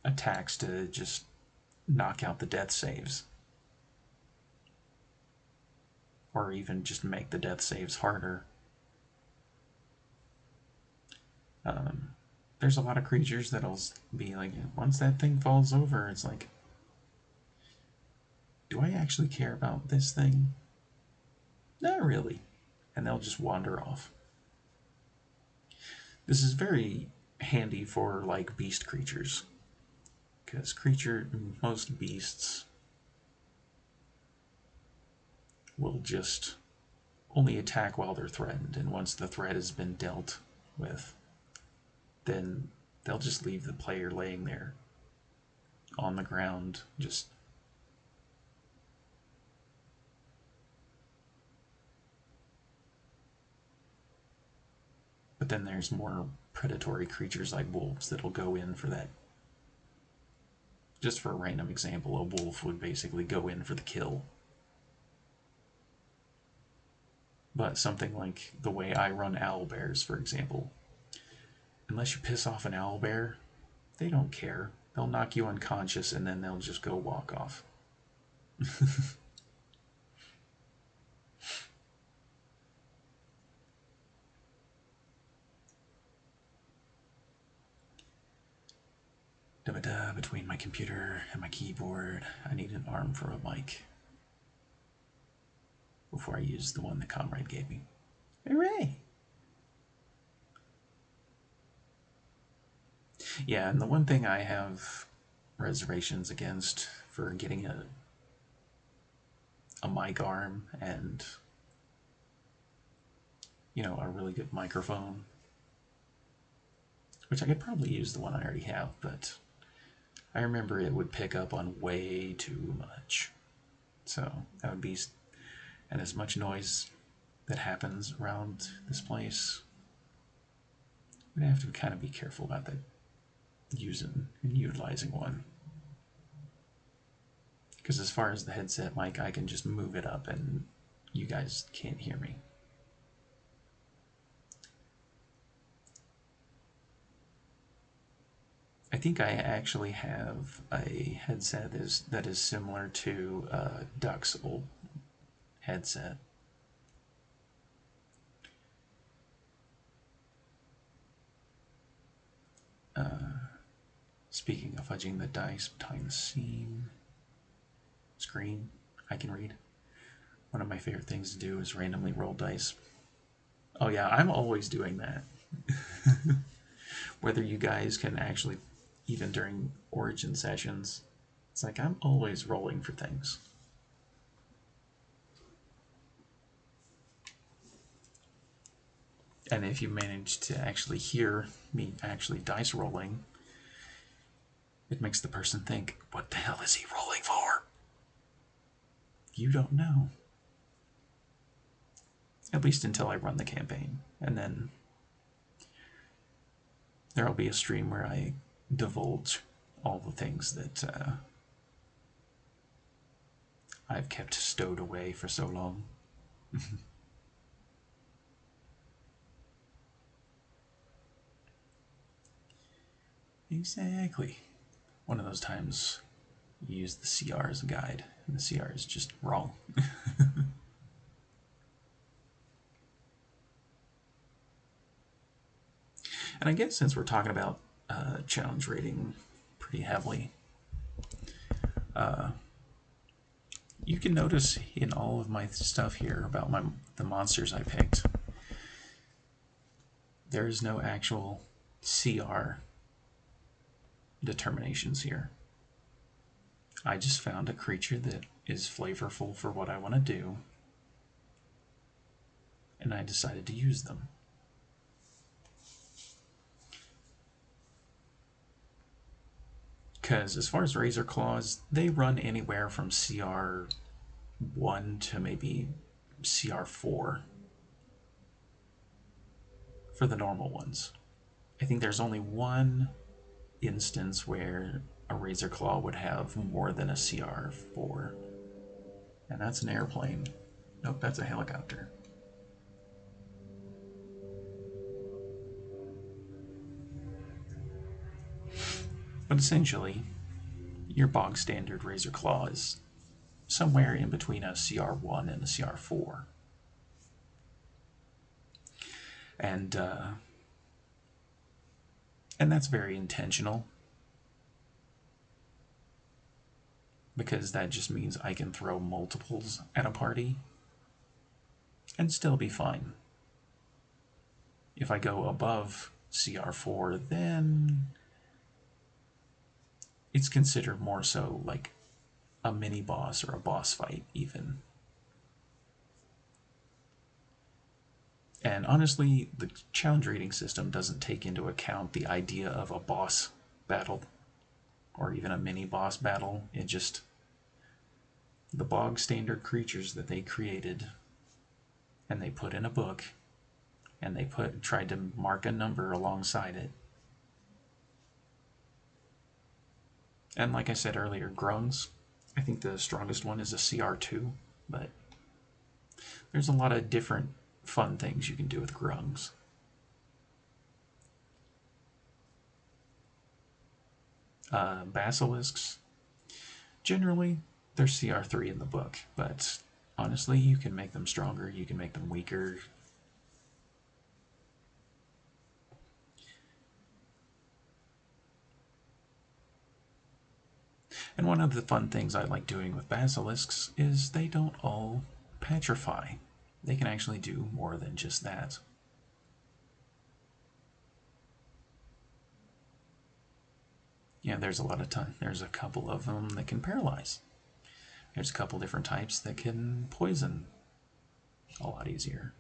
attacks to just knock out the death saves. Or even just make the death saves harder. There's a lot of creatures that'll be like, once that thing falls over, it's like, do I actually care about this thing? Not really. And they'll just wander off. This is very handy for like beast creatures, because most beasts will just only attack while they're threatened, and once the threat has been dealt with, then they'll just leave the player laying there on the ground, just but then there's more predatory creatures like wolves that'll go in for that. Just for a random example, a wolf would basically go in for the kill. But something like the way I run owlbears, for example, unless you piss off an owlbear, they don't care. They'll knock you unconscious and then they'll just go walk off. Between my computer and my keyboard, I need an arm for a mic before I use the one that Comrade gave me. Hooray! Yeah, and the one thing I have reservations against for getting a mic arm and, you know, a really good microphone, which I could probably use the one I already have, but I remember it would pick up on way too much. So that would be, and as much noise that happens around this place, we'd have to kind of be careful about that, using and utilizing one. Because as far as the headset mic, I can just move it up and you guys can't hear me. I think I actually have a headset that is similar to Duck's old headset. Speaking of fudging the dice behind the screen, I can read. One of my favorite things to do is randomly roll dice. Oh yeah, I'm always doing that. Whether you guys can actually, even during Origin sessions, it's like I'm always rolling for things. And if you manage to actually hear me actually dice rolling, it makes the person think, what the hell is he rolling for? You don't know. At least until I run the campaign. And then there'll be a stream where I divulge all the things that I've kept stowed away for so long. Exactly. One of those times you use the CR as a guide, and the CR is just wrong. And I guess since we're talking about challenge rating pretty heavily, you can notice in all of my stuff here about the monsters I picked, there is no actual CR determinations here. I just found a creature that is flavorful for what I want to do, and I decided to use them. Because as far as Razor Claws, they run anywhere from CR 1 to maybe CR 4 for the normal ones. I think there's only one instance where a Razor Claw would have more than a CR 4, and that's an airplane. Nope, that's a helicopter. But essentially, your bog standard Razor Claw is somewhere in between a CR1 and a CR4. And that's very intentional. because that just means I can throw multiples at a party and still be fine. If I go above CR4, then it's considered more so like a mini boss or a boss fight, even. And honestly, the challenge rating system doesn't take into account the idea of a boss battle or even a mini boss battle. It just, the bog standard creatures that they created and they put in a book and they tried to mark a number alongside it. And like I said earlier, grungs, I think the strongest one is a CR2, but there's a lot of different fun things you can do with grungs. Basilisks, generally they're CR3 in the book, but honestly you can make them stronger, you can make them weaker. And one of the fun things I like doing with basilisks is they don't all petrify. They can actually do more than just that. Yeah, there's a lot of time. There's a couple of them that can paralyze. There's a couple different types that can poison a lot easier.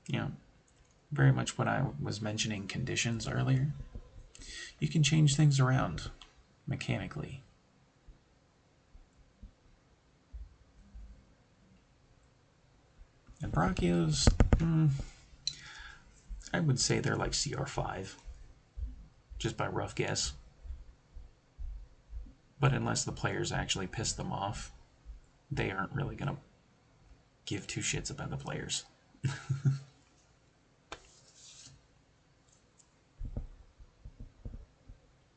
You know, very much when I was mentioning conditions earlier, you can change things around mechanically. And Brachios, I would say they're like CR5, just by rough guess. But unless the players actually piss them off, they aren't really going to give two shits about the players.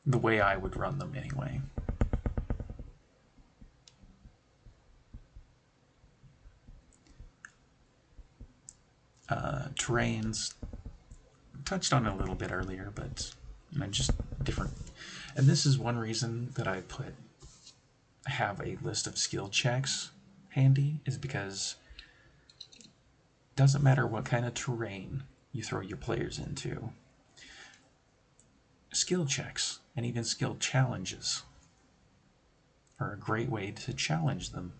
The way I would run them anyway. Terrains, touched on it a little bit earlier, but just different. And this is one reason that I have a list of skill checks handy, is because it doesn't matter what kind of terrain you throw your players into. Skill checks and even skill challenges are a great way to challenge them.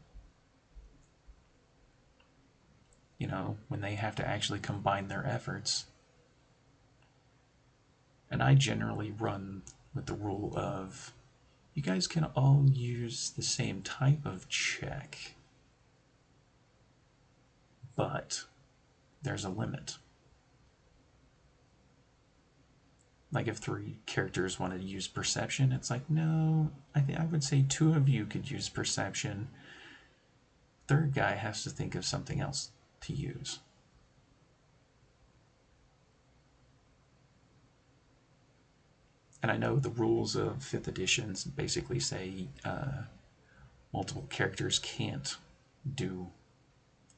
You know, when they have to actually combine their efforts. And I generally run with the rule of, you guys can all use the same type of check, but there's a limit. Like if 3 characters want to use perception, it's like, no, I would say 2 of you could use perception. Third guy has to think of something else to use. And I know the rules of 5th editions basically say multiple characters can't do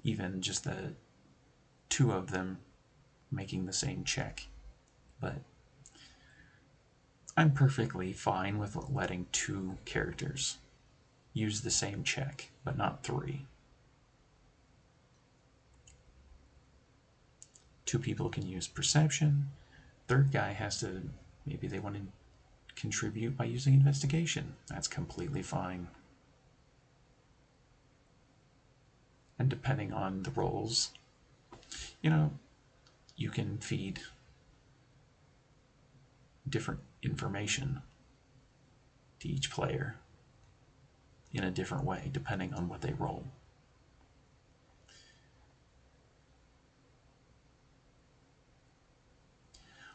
even just the 2 of them making the same check. But I'm perfectly fine with letting 2 characters use the same check, but not 3. 2 people can use perception. Third guy has to, maybe they want to contribute by using investigation. That's completely fine. And depending on the roles, you know, you can feed different information to each player in a different way depending on what they roll.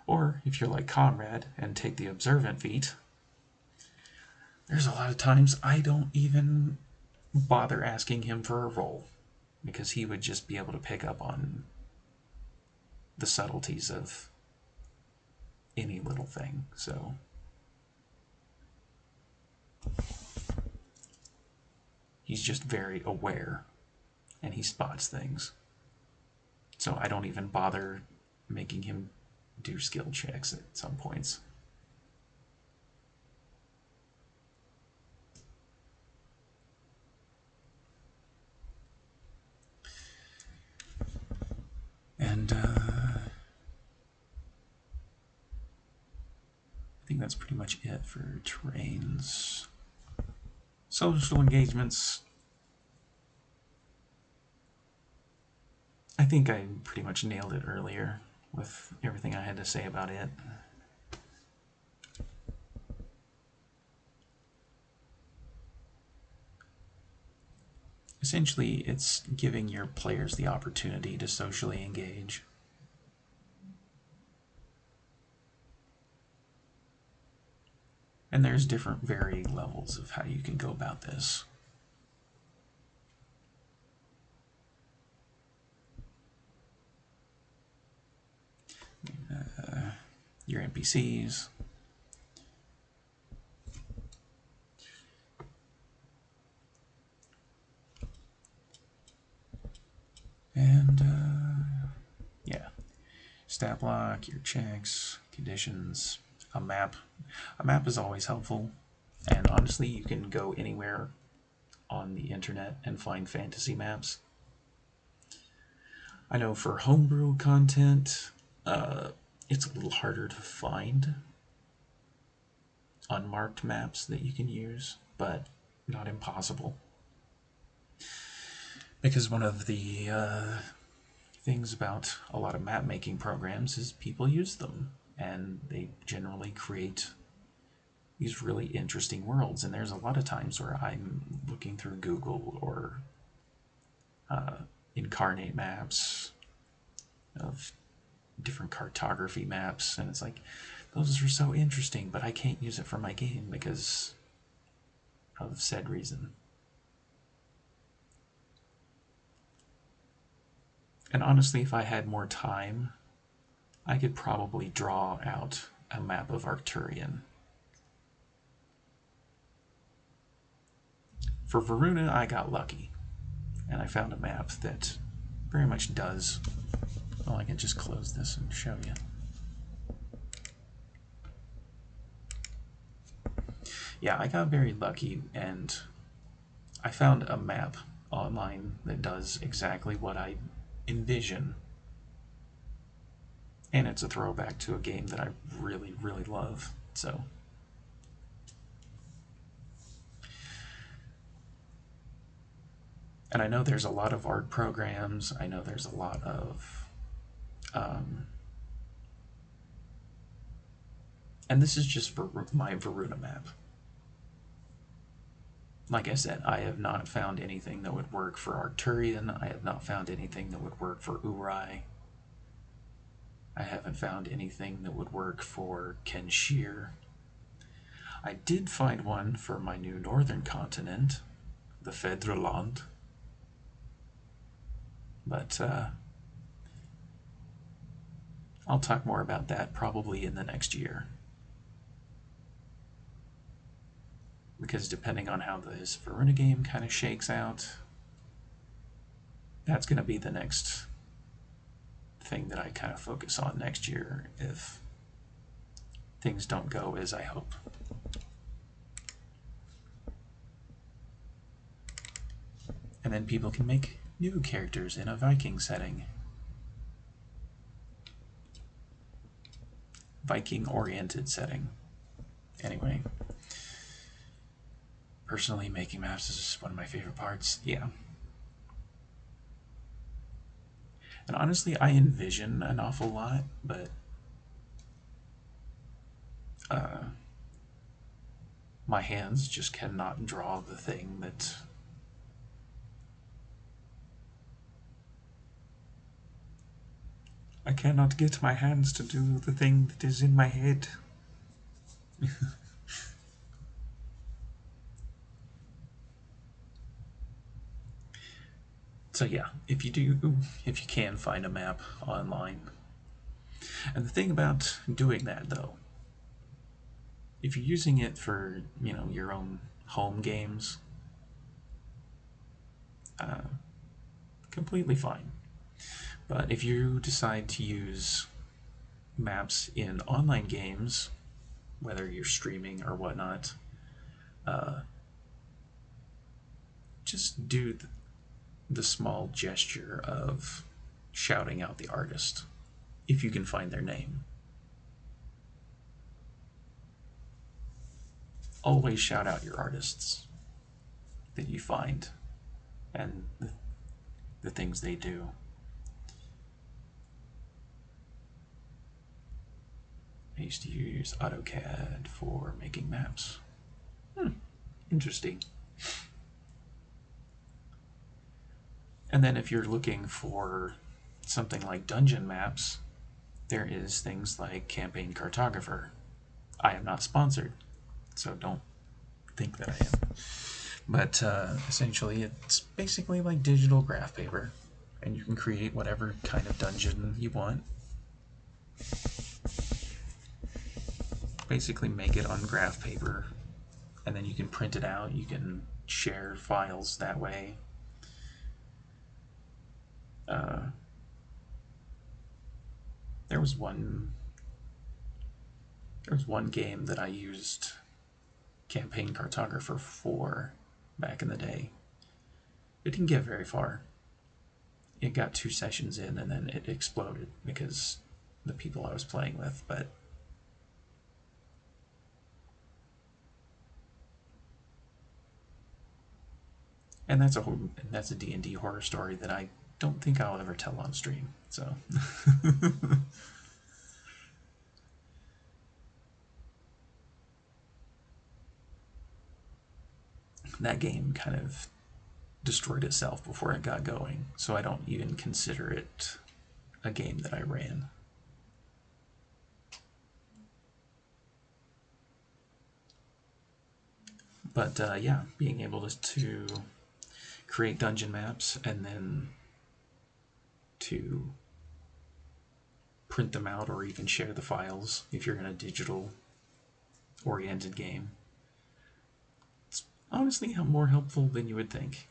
Or if you're like Conrad and take the observant feat, there's a lot of times I don't even bother asking him for a roll, because he would just be able to pick up on the subtleties of any little thing. So he's just very aware and he spots things. So I don't even bother making him do skill checks at some points. And I think that's pretty much it for terrains. Social engagements. I think I pretty much nailed it earlier with everything I had to say about it. Essentially, it's giving your players the opportunity to socially engage. And there's different varying levels of how you can go about this. Your NPCs. And yeah, stat block, your checks, conditions, a map. A map is always helpful, and honestly, you can go anywhere on the internet and find fantasy maps. I know for homebrew content, it's a little harder to find unmarked maps that you can use, but not impossible. Because one of the things about a lot of map making programs is people use them, and they generally create these really interesting worlds. And there's a lot of times where I'm looking through Google or Incarnate maps of different cartography maps, and it's like, those are so interesting, but I can't use it for my game because of said reason. And honestly, if I had more time, I could probably draw out a map of Arcturian. For Varuna, I got lucky, and I found a map that very much does. Well, I can just close this and show you. Yeah, I got very lucky, and I found a map online that does exactly what I envision. And it's a throwback to a game that I really, really love. So, and I know there's a lot of art programs. I know there's a lot of, and this is just for my Varuna map. Like I said, I have not found anything that would work for Arcturian. I have not found anything that would work for Urai. I haven't found anything that would work for Kenshir. I did find one for my new northern continent, the Fedreland. But I'll talk more about that probably in the next year. Because depending on how this Varuna game kind of shakes out, that's going to be the next thing that I kind of focus on next year if things don't go as I hope. And then people can make new characters in a Viking setting. Viking-oriented setting. Anyway, personally, making maps is just one of my favorite parts. Yeah. And honestly, I envision an awful lot, but my hands just cannot draw the thing that I cannot get my hands to do the thing that is in my head. So yeah, if you can find a map online. And the thing about doing that, though, if you're using it for, your own home games, completely fine. But if you decide to use maps in online games, whether you're streaming or whatnot, just do the small gesture of shouting out the artist, if you can find their name. Always shout out your artists that you find and the things they do. I used to use AutoCAD for making maps. Interesting. And then if you're looking for something like dungeon maps, there is things like Campaign Cartographer. I am not sponsored, so don't think that I am. But essentially, it's basically like digital graph paper, and you can create whatever kind of dungeon you want. Basically make it on graph paper, and then you can print it out. You can share files that way. There was one game that I used Campaign Cartographer for back in the day. It didn't get very far. It got 2 sessions in and then it exploded because the people I was playing with, but and that's a D&D horror story that I don't think I'll ever tell on stream. So that game kind of destroyed itself before it got going, so I don't even consider it a game that I ran. But yeah, being able to create dungeon maps and then to print them out or even share the files if you're in a digital oriented game, it's honestly more helpful than you would think.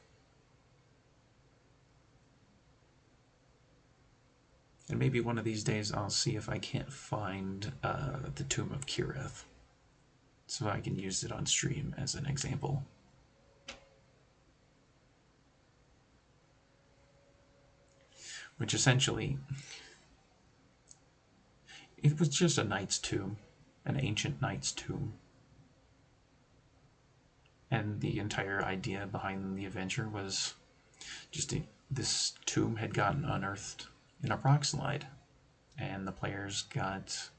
And maybe one of these days I'll see if I can't find the Tomb of Kirith, so I can use it on stream as an example. Which essentially, it was just a knight's tomb, an ancient knight's tomb. And the entire idea behind the adventure was just this tomb had gotten unearthed in a rock slide, and the players got...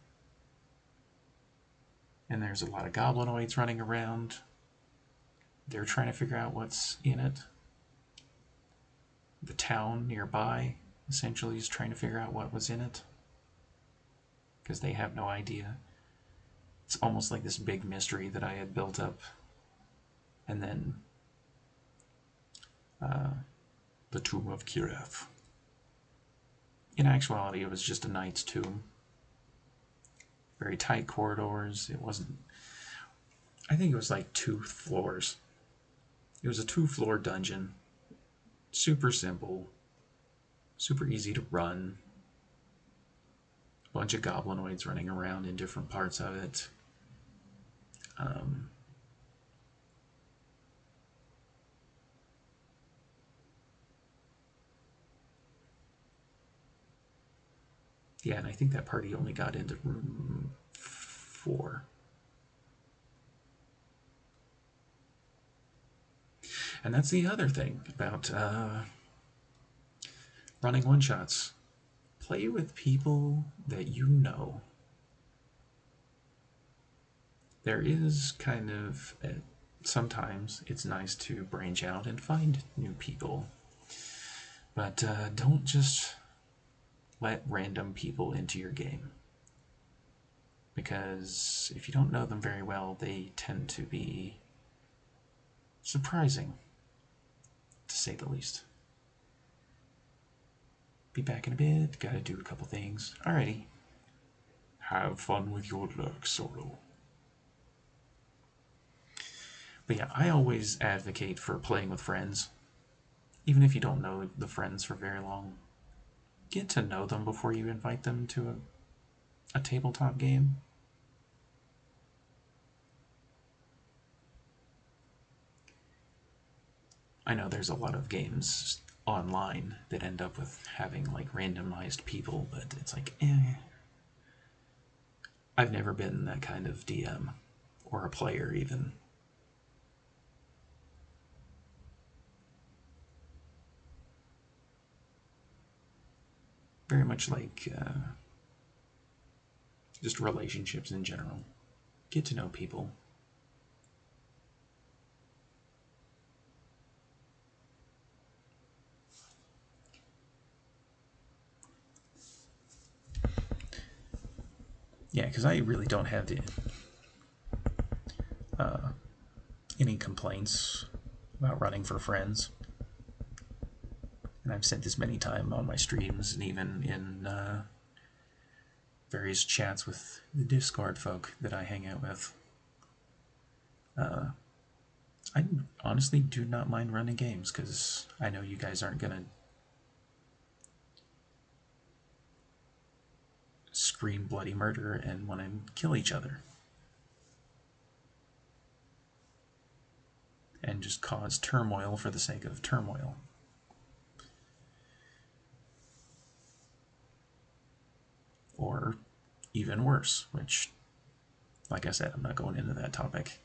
And there's a lot of goblinoids running around. They're trying to figure out what's in it. The town nearby essentially is trying to figure out what was in it, because they have no idea. It's almost like this big mystery that I had built up, and then the Tomb of Kirith. In actuality, it was just a knight's tomb. Very tight corridors. It wasn't... I think it was like 2 floors. It was a 2-floor dungeon. Super simple. Super easy to run. A bunch of goblinoids running around in different parts of it. Yeah, and I think that party only got into room 4. And that's the other thing about running one-shots. Play with people that you know. There is kind of... sometimes it's nice to branch out and find new people. But don't just let random people into your game, because if you don't know them very well, they tend to be surprising, to say the least. Be back in a bit, gotta do a couple things. Alrighty. Have fun with your luck, Solo. But yeah, I always advocate for playing with friends, even if you don't know the friends for very long. Get to know them before you invite them to a tabletop game. I know there's a lot of games online that end up with having like randomized people, but it's like, I've never been that kind of DM or a player even. Very much like just relationships in general. Get to know people. Yeah, because I really don't have any complaints about running for friends. And I've said this many times on my streams and even in various chats with the Discord folk that I hang out with. I honestly do not mind running games because I know you guys aren't going to scream bloody murder and want to kill each other. And just cause turmoil for the sake of turmoil. Or even worse, which, like I said, I'm not going into that topic.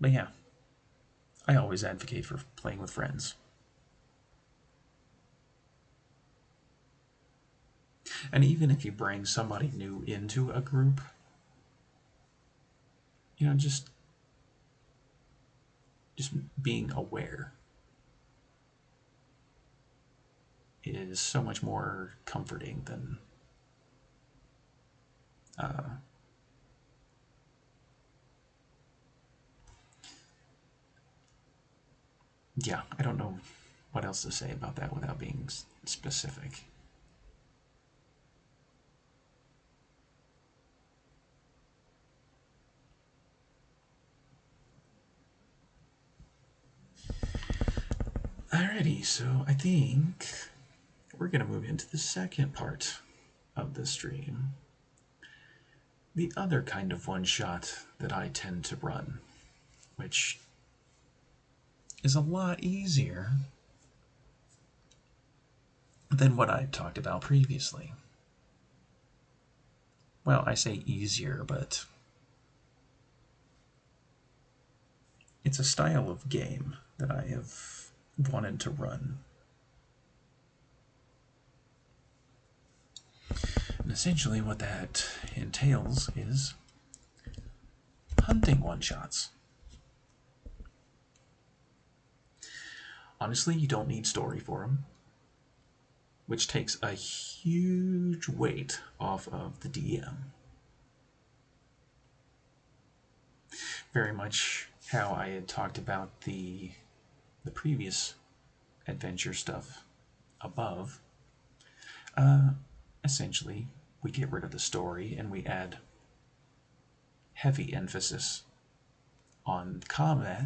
But yeah, I always advocate for playing with friends. And even if you bring somebody new into a group, just being aware is so much more comforting than yeah, I don't know what else to say about that without being specific. Alrighty, so I think we're going to move into the second part of the stream. The other kind of one-shot that I tend to run, which is a lot easier than what I talked about previously. Well, I say easier, but it's a style of game that I have wanted to run. And essentially what that entails is hunting one-shots. Honestly, you don't need story for them, which takes a huge weight off of the DM. Very much how I had talked about the previous adventure stuff above. Essentially, we get rid of the story and we add heavy emphasis on combat,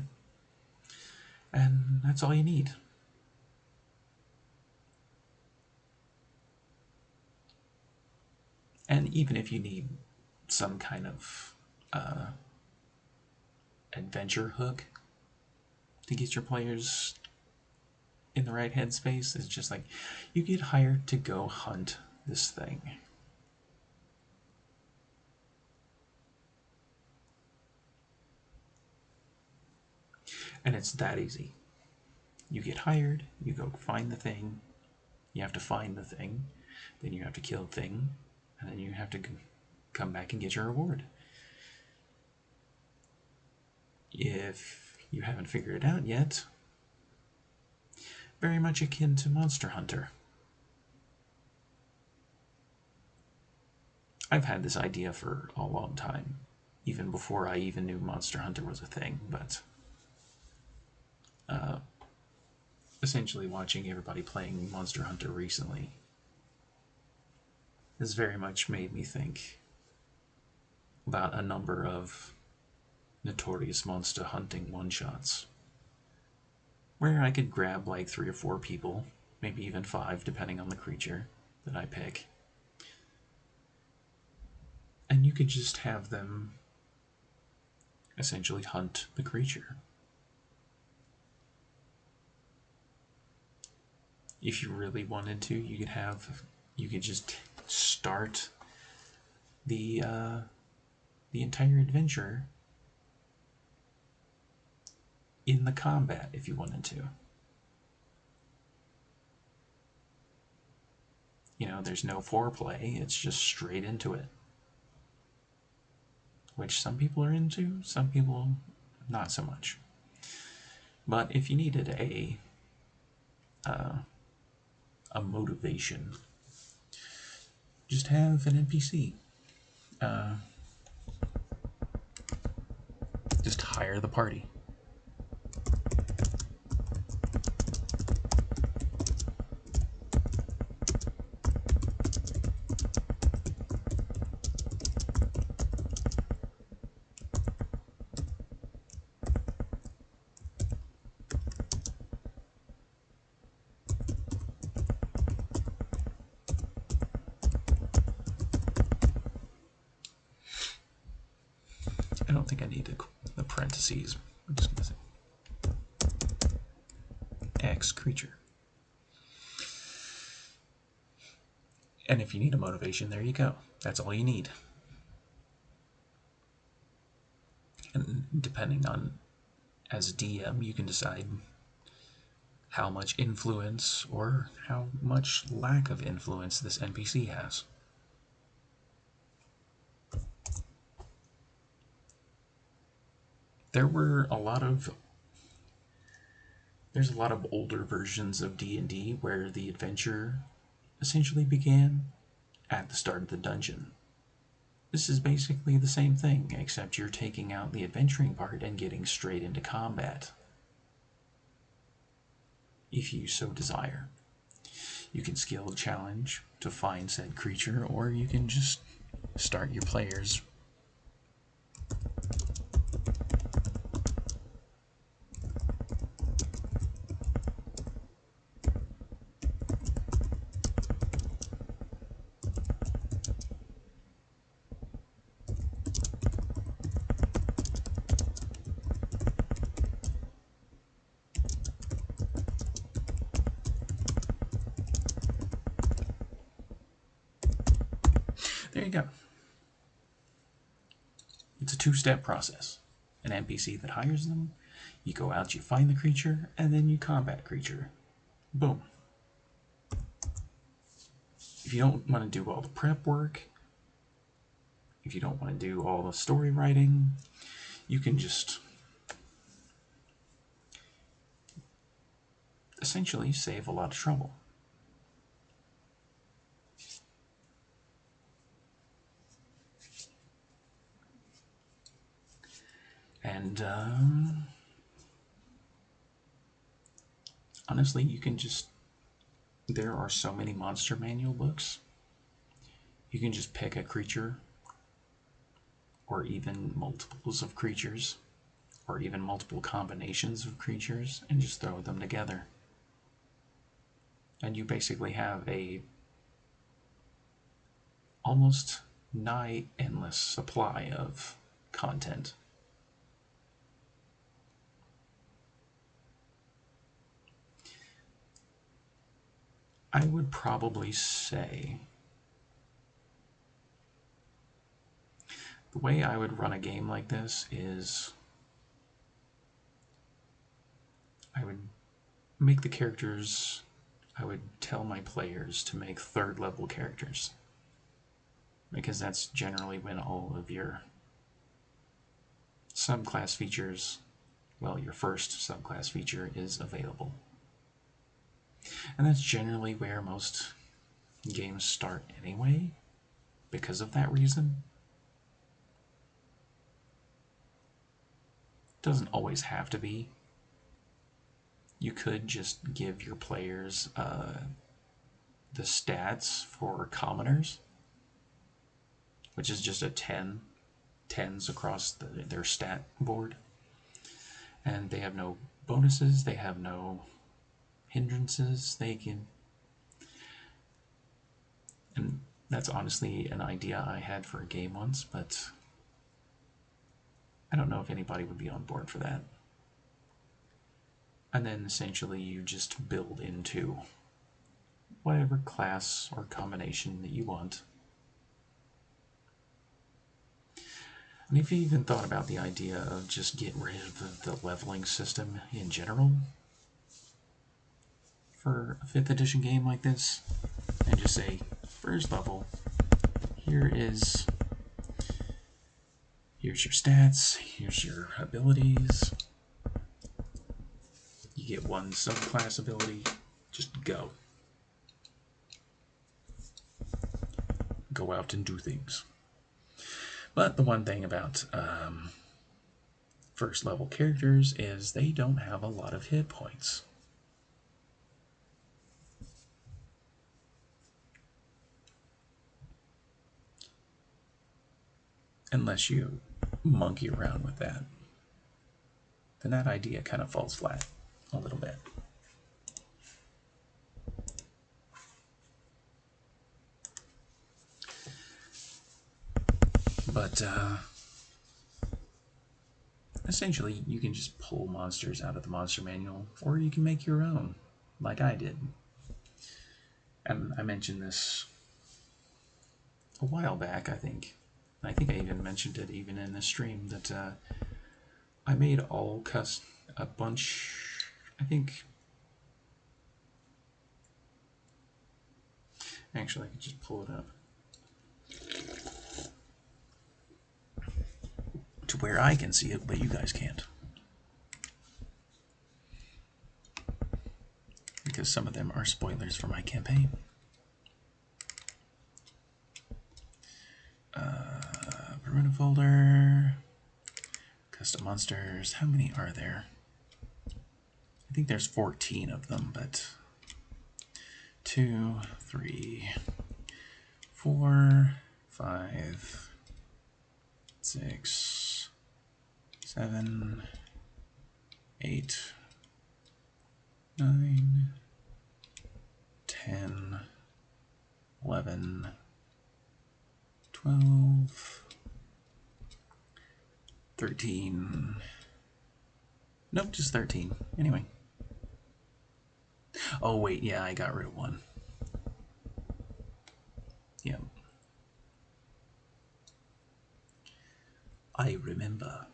and that's all you need. And even if you need some kind of adventure hook to get your players in the right headspace, it's just like you get hired to go hunt this thing. And it's that easy. You get hired, you go find the thing, you have to find the thing, then you have to kill the thing, and then you have to come back and get your reward. If you haven't figured it out yet, very much akin to Monster Hunter. I've had this idea for a long time, even before I even knew Monster Hunter was a thing, but essentially watching everybody playing Monster Hunter recently has very much made me think about a number of notorious monster hunting one-shots where I could grab like 3 or 4 people, maybe even 5 depending on the creature that I pick, and you could just have them essentially hunt the creature. If you really wanted to, you could just start the entire adventure in the combat if you wanted to. You know, there's no foreplay, it's just straight into it. Which some people are into, some people not so much. But if you needed a motivation, just have an NPC. Just hire the party. I don't think I need the parentheses. I'm just going to say X creature. And if you need a motivation, there you go. That's all you need. And depending on, as a DM, you can decide how much influence or how much lack of influence this NPC has. There's a lot of older versions of D&D where the adventure essentially began at the start of the dungeon. This is basically the same thing, except you're taking out the adventuring part and getting straight into combat, if you so desire. You can skill a challenge to find said creature, or you can just start your players. There you go. It's a two-step process. An NPC that hires them, you go out, you find the creature, and then you combat creature. Boom. If you don't want to do all the prep work, if you don't want to do all the story writing, you can just essentially save a lot of trouble. And honestly, you can just, there are so many monster manual books. You can just pick a creature, or even multiples of creatures, or even multiple combinations of creatures, and just throw them together. And you basically have a almost nigh endless supply of content. I would probably say the way I would run a game like this is I would make the characters, I would tell my players to make third level characters, because that's generally when all of your subclass features, well, your first subclass feature is available. And that's generally where most games start anyway, because of that reason. Doesn't always have to be. You could just give your players the stats for commoners, which is just a 10s across their stat board. And they have no bonuses, they have no hindrances. They can, and that's honestly an idea I had for a game once, but I don't know if anybody would be on board for that. And then essentially you just build into whatever class or combination that you want. And if you even thought about the idea of just getting rid of the leveling system in general for a 5th edition game like this, and just say, first level, here's your stats, here's your abilities, you get one subclass ability, just go. Go out and do things. But the one thing about first level characters is they don't have a lot of hit points. Unless you monkey around with that, then that idea kind of falls flat a little bit. But essentially, you can just pull monsters out of the monster manual, or you can make your own, like I did. And I mentioned this a while back, I think. I think I even mentioned it even in the stream, that I made a bunch, I think. Actually, I can just pull it up to where I can see it, but you guys can't. Because some of them are spoilers for my campaign. Permanent folder, custom monsters. How many are there? I think there's 14 of them, but 2, 3, 4, 5, 6, 7, 8, 9, 10, 11, 12, 13. Nope, just 13. Anyway. Oh, wait, yeah, I got rid of one. Yep. I remember.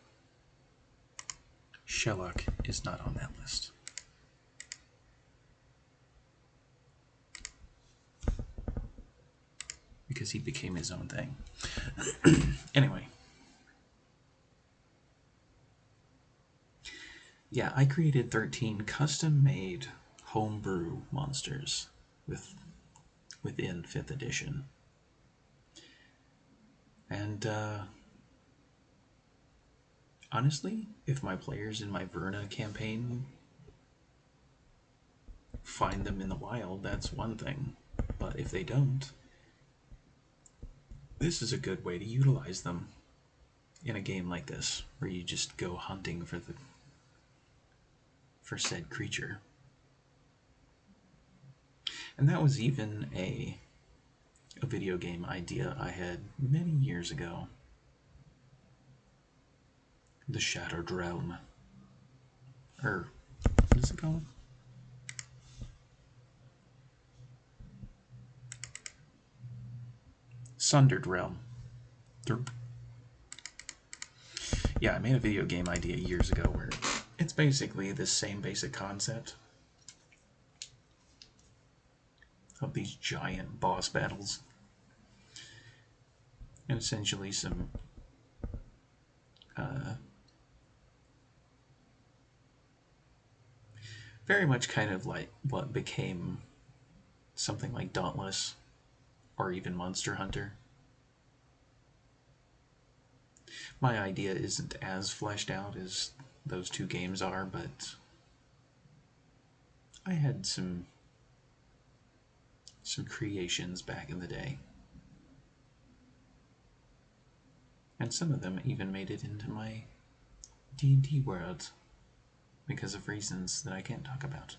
Sherlock is not on that list. Because he became his own thing. Anyway. Yeah, I created 13 custom-made homebrew monsters within 5th edition. And honestly, if my players in my Verna campaign find them in the wild, that's one thing. But if they don't, this is a good way to utilize them in a game like this, where you just go hunting for said creature. And that was even a video game idea I had many years ago. The Shattered Realm. Or, what is it called? Sundered Realm. Derp. Yeah, I made a video game idea years ago where it's basically the same basic concept of these giant boss battles. And essentially some very much kind of like what became something like Dauntless or even Monster Hunter. My idea isn't as fleshed out as those two games are, but I had some creations back in the day. And some of them even made it into my D&D world because of reasons that I can't talk about.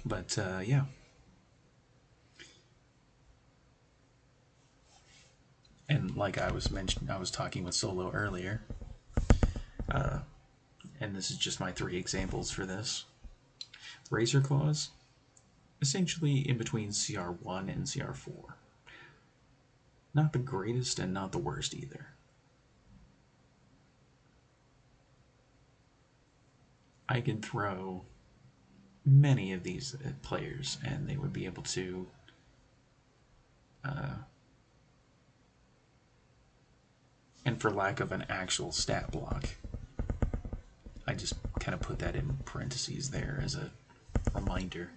But yeah. And like I was talking with Solo earlier, and this is just my 3 examples for this. Razor Claws, essentially in between CR1 and CR4. Not the greatest and not the worst either. I could throw many of these at players and they would be able to and for lack of an actual stat block, I just kind of put that in parentheses there as a reminder.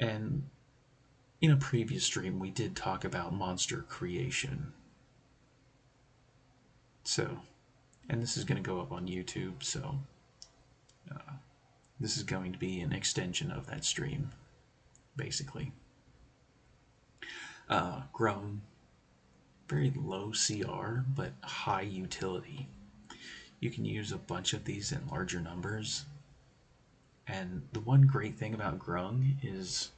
And in a previous stream, we did talk about monster creation. So, and this is going to go up on YouTube, so this is going to be an extension of that stream, basically. Grown, very low CR, but high utility. You can use a bunch of these in larger numbers. And the one great thing about Grung is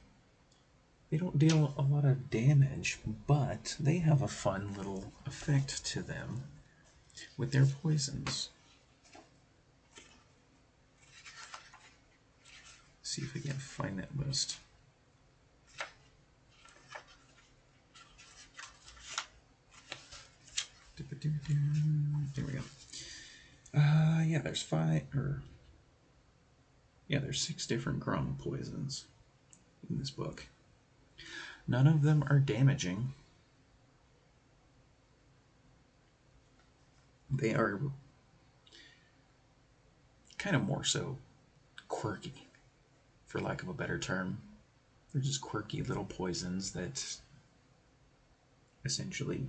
they don't deal a lot of damage, but they have a fun little effect to them with their poisons. See if we can find that list. There we go. Yeah, there's there's 6 different Grung poisons in this book. None of them are damaging. They are kind of more so quirky, for lack of a better term. They're just quirky little poisons that essentially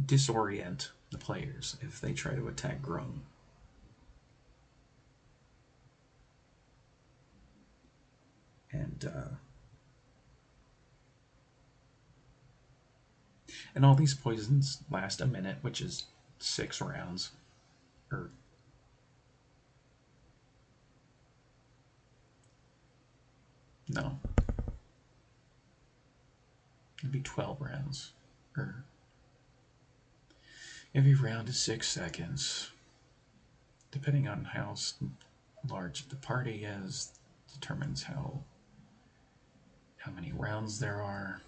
disorient the players if they try to attack Grung. And all these poisons last a minute, which is 6 rounds. Or no. It'd be 12 rounds. Or every round is 6 seconds. Depending on how large the party is, determines how many rounds there are.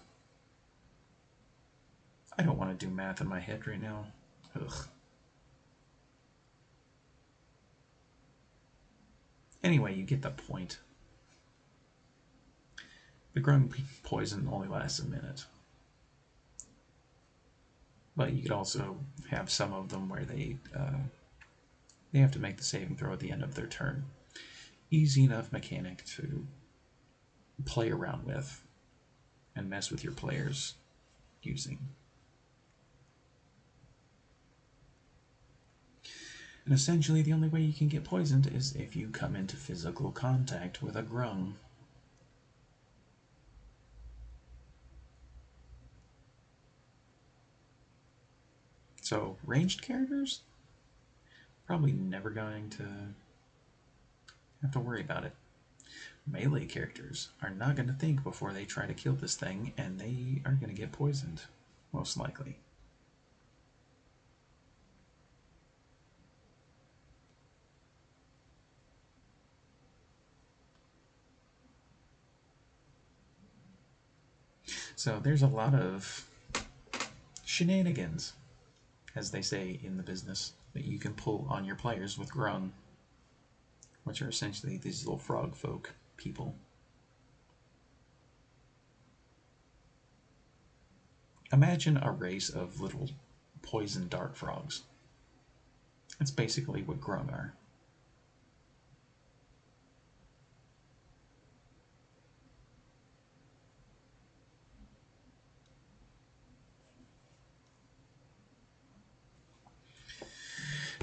I don't want to do math in my head right now. Ugh. Anyway, you get the point. The Grung poison only lasts a minute. But you could also have some of them where they have to make the saving throw at the end of their turn. Easy enough mechanic to play around with and mess with your players using. And essentially the only way you can get poisoned is if you come into physical contact with a Grung. So ranged characters, probably never going to have to worry about it. Melee characters are not going to think before they try to kill this thing, and they are going to get poisoned, most likely. So there's a lot of shenanigans, as they say in the business, that you can pull on your players with Grung, which are essentially these little frog folk people. Imagine a race of little poison dart frogs. That's basically what Grung are.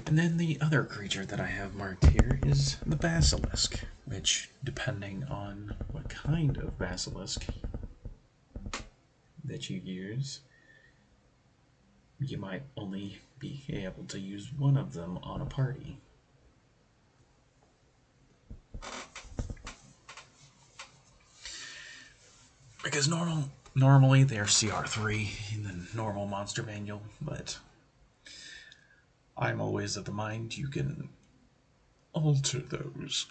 And then the other creature that I have marked here is the basilisk, which, depending on what kind of basilisk that you use, you might only be able to use one of them on a party. Because normally they're CR3 in the normal monster manual, but I'm always of the mind you can alter those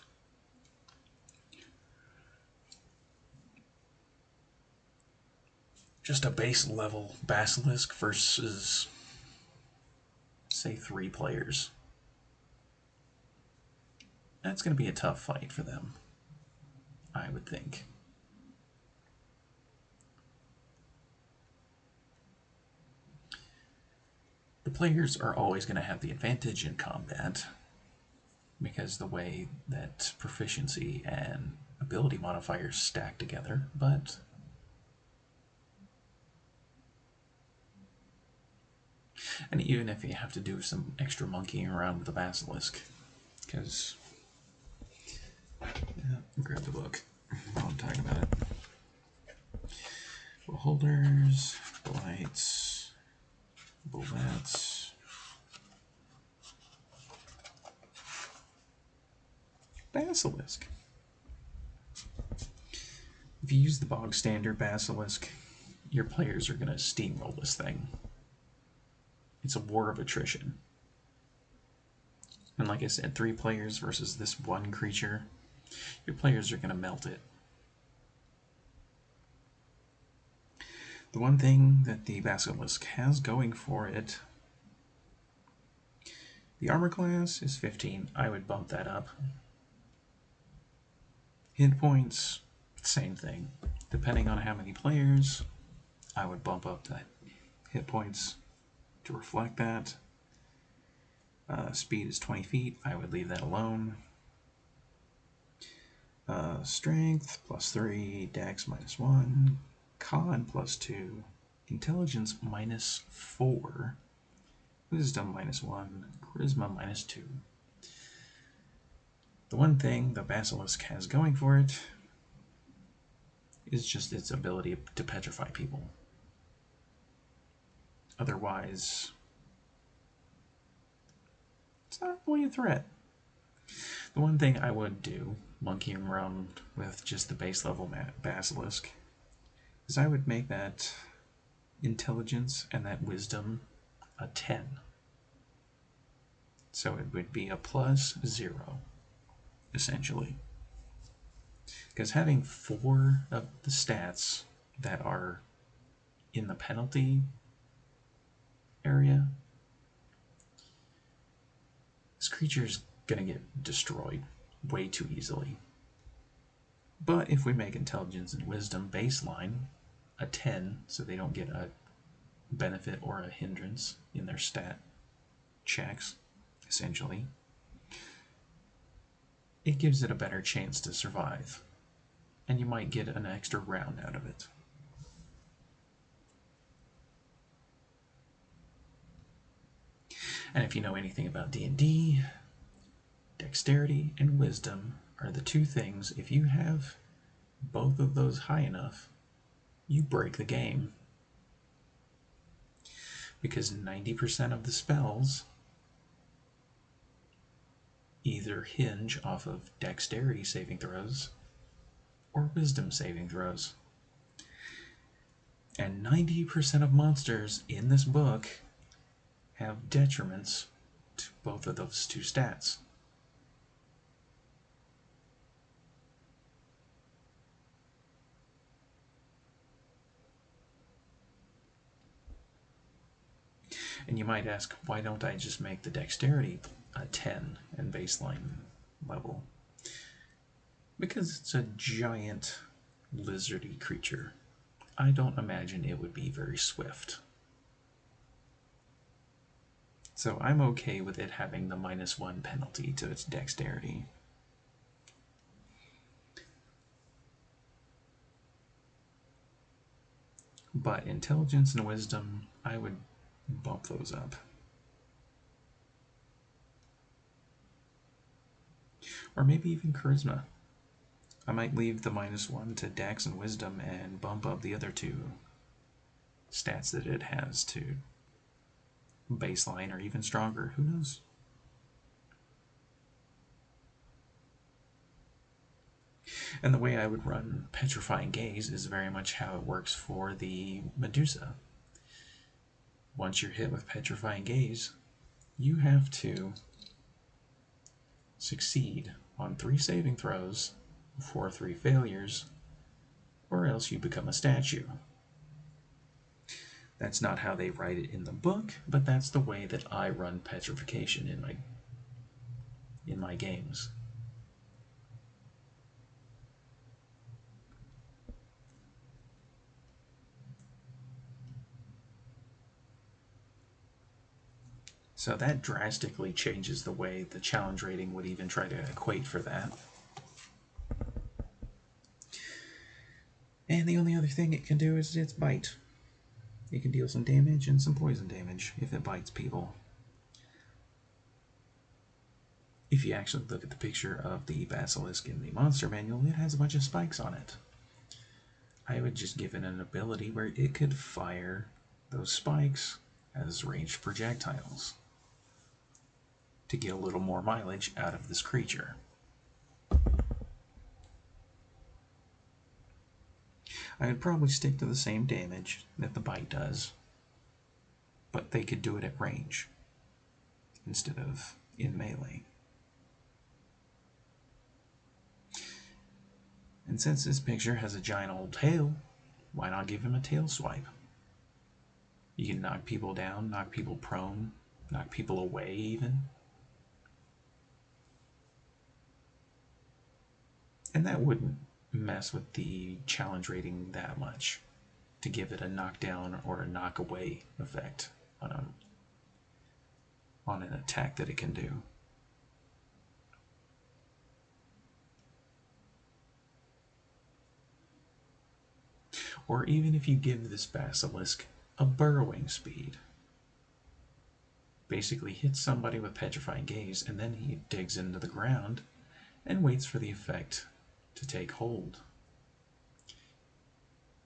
just a base level basilisk versus, say, 3 players. That's going to be a tough fight for them, I would think. The players are always going to have the advantage in combat because the way that proficiency and ability modifiers stack together, but and even if you have to do some extra monkeying around with the basilisk, because grab the book while I'm talking about it. Beholders, blights, bullets, basilisk. If you use the bog standard basilisk, your players are going to steamroll this thing. It's a war of attrition. And like I said, 3 players versus this 1 creature, your players are going to melt it. The one thing that the basilisk has going for it, the armor class is 15. I would bump that up. Hit points, same thing. Depending on how many players, I would bump up the hit points to reflect that. Speed is 20 feet. I would leave that alone. Strength +3, Dex -1, Con +2, Intelligence -4, Wisdom -1, Charisma -2. The one thing the basilisk has going for it is just its ability to petrify people. Otherwise, it's not really a threat. The one thing I would do, monkeying around with just the base level basilisk, is I would make that intelligence and that wisdom a 10. So it would be a +0, essentially. Because having 4 of the stats that are in the penalty area, this creature is going to get destroyed way too easily. But if we make intelligence and wisdom baseline a 10, so they don't get a benefit or a hindrance in their stat checks, essentially, it gives it a better chance to survive. And you might get an extra round out of it. And if you know anything about D&D, dexterity and wisdom are the 2 things. If you have both of those high enough, you break the game. Because 90% of the spells either hinge off of dexterity saving throws or wisdom saving throws. And 90% of monsters in this book have detriments to both of those 2 stats. And you might ask, why don't I just make the dexterity a 10 and baseline level? Because it's a giant lizardy creature. I don't imagine it would be very swift. So I'm okay with it having the -1 penalty to its dexterity. But intelligence and wisdom, I would bump those up. Or maybe even charisma. I might leave the -1 to dex and wisdom and bump up the other 2 stats that it has to baseline or even stronger. Who knows? And the way I would run Petrifying Gaze is very much how it works for the Medusa. Once you're hit with Petrifying Gaze, you have to succeed on 3 saving throws for 3 failures, or else you become a statue. That's not how they write it in the book, but that's the way that I run petrification in my games. So that drastically changes the way the challenge rating would even try to equate for that. And the only other thing it can do is its bite. It can deal some damage and some poison damage if it bites people. If you actually look at the picture of the basilisk in the monster manual, it has a bunch of spikes on it. I would just give it an ability where it could fire those spikes as ranged projectiles to get a little more mileage out of this creature. I would probably stick to the same damage that the bite does, but they could do it at range instead of in melee. And since this picture has a giant old tail, why not give him a tail swipe? You can knock people down, knock people prone, knock people away even. And that wouldn't mess with the challenge rating that much to give it a knockdown or a knock away effect on an attack that it can do. Or even if you give this basilisk a burrowing speed. Basically hits somebody with petrifying gaze and then he digs into the ground and waits for the effect to take hold.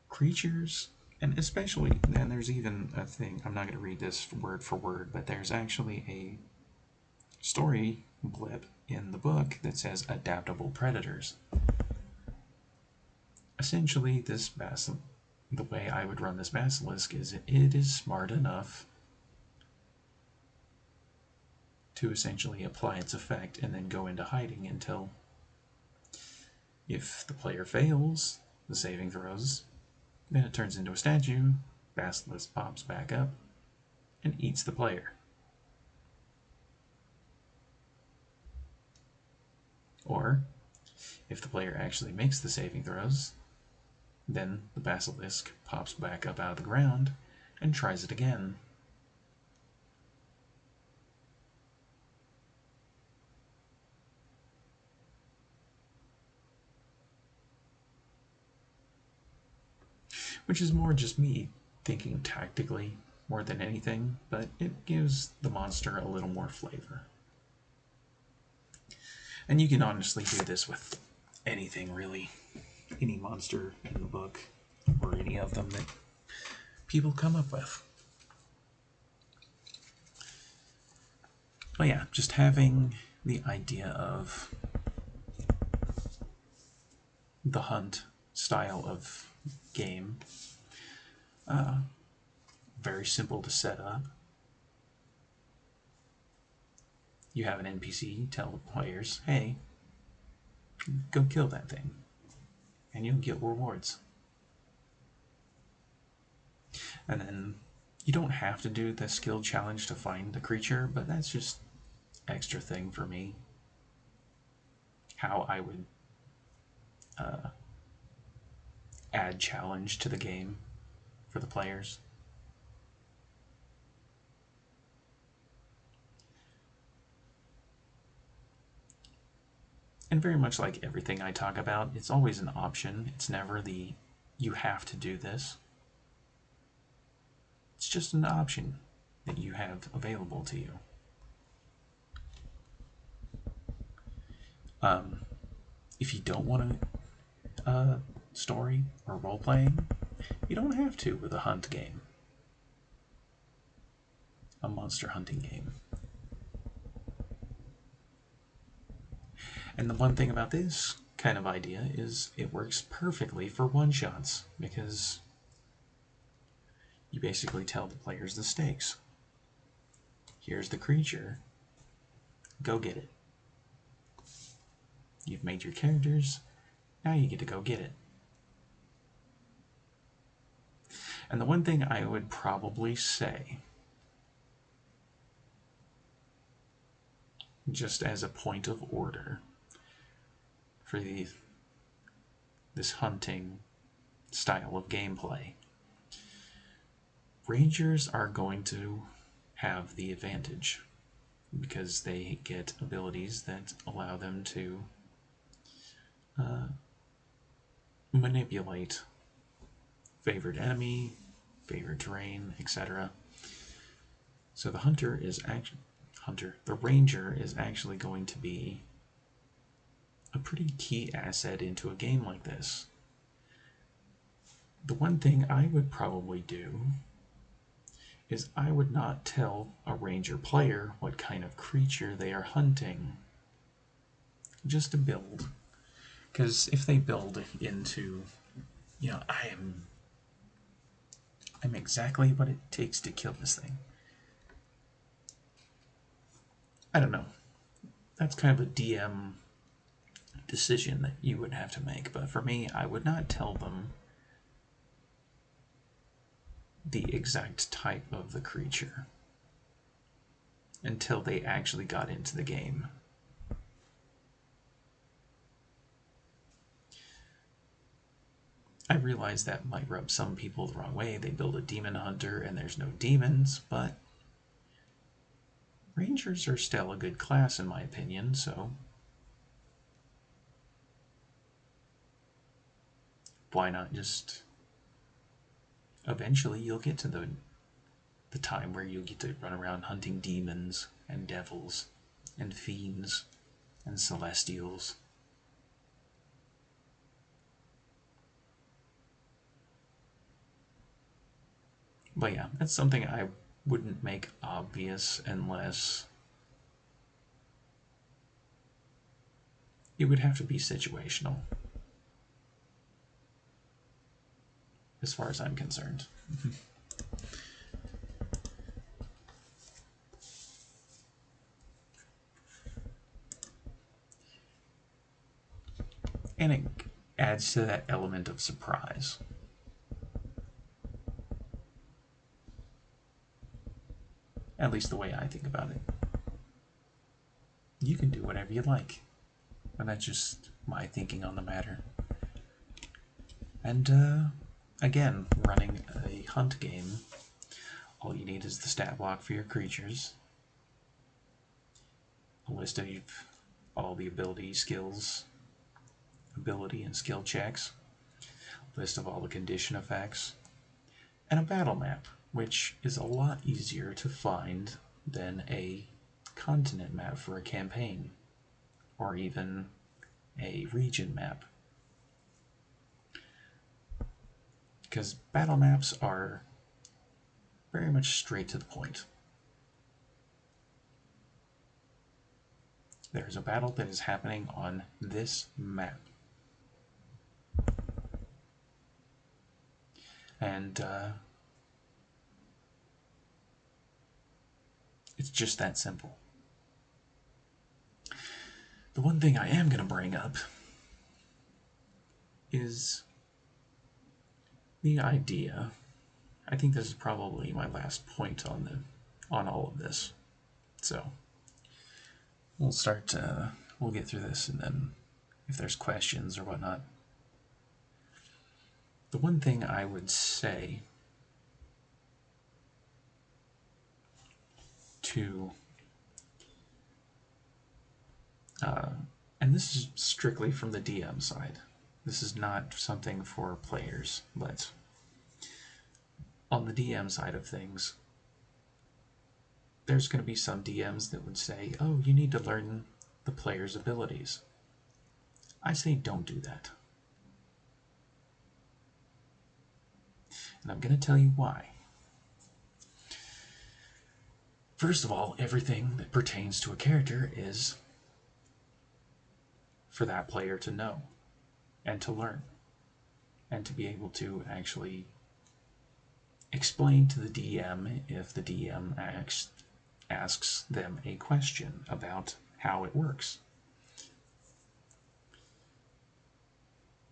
Creatures, and especially, and there's even a thing, I'm not going to read this word for word, but there's actually a story blip in the book that says adaptable predators. Essentially, the way I would run this basilisk is it is smart enough to essentially apply its effect and then go into hiding until, if the player fails the saving throws, then it turns into a statue, basilisk pops back up, and eats the player. Or, if the player actually makes the saving throws, then the basilisk pops back up out of the ground and tries it again. Which is more just me thinking tactically more than anything, but it gives the monster a little more flavor. And you can honestly do this with anything, really. Any monster in the book, or any of them that people come up with. But yeah, just having the idea of the hunt style of game, very simple to set up. You have an NPC tell the players, hey, go kill that thing, and you'll get rewards. And then you don't have to do the skill challenge to find the creature, but that's just extra thing for me. How I would add challenge to the game for the players. And very much like everything I talk about, it's always an option. It's never the you have to do this. It's just an option that you have available to you. If you don't want a story or role playing, you don't have to with a hunt game, a monster hunting game. And the one thing about this kind of idea is it works perfectly for one-shots, because you basically tell the players the stakes. Here's the creature, go get it. You've made your characters, now you get to go get it. And the one thing I would probably say, just as a point of order for this hunting style of gameplay, Rangers are going to have the advantage because they get abilities that allow them to manipulate favored enemy, favored terrain, etc. So the the Ranger is actually going to be a pretty key asset into a game like this. The one thing I would probably do is I would not tell a Ranger player what kind of creature they are hunting. Just to build. Because if they build into, I'm exactly what it takes to kill this thing. I don't know. That's kind of a DM decision that you would have to make. But for me, I would not tell them the exact type of the creature until they actually got into the game. I realize that might rub some people the wrong way. They build a demon hunter and there's no demons, but Rangers are still a good class in my opinion, so why not just... Eventually you'll get to the time where you'll get to run around hunting demons and devils and fiends and celestials. But yeah, that's something I wouldn't make obvious unless it would have to be situational, as far as I'm concerned. And it adds to that element of surprise. At least the way I think about it. You can do whatever you like. And that's just my thinking on the matter. And again, running a hunt game, all you need is the stat block for your creatures, a list of all the ability and skill checks, a list of all the condition effects, and a battle map, which is a lot easier to find than a continent map for a campaign, or even a region map. Because battle maps are very much straight to the point. There's a battle that is happening on this map. And it's just that simple. The one thing I am going to bring up is the idea. I think this is probably my last point on all of this. So we'll start. We'll get through this, and then if there's questions or whatnot. The one thing I would say to, and this is strictly from the DM side. This is not something for players, but on the DM side of things, there's going to be some DMs that would say, oh, you need to learn the player's abilities. I say don't do that. And I'm going to tell you why. First of all, everything that pertains to a character is for that player to know and to learn and to be able to actually explain to the DM if the DM asks them a question about how it works.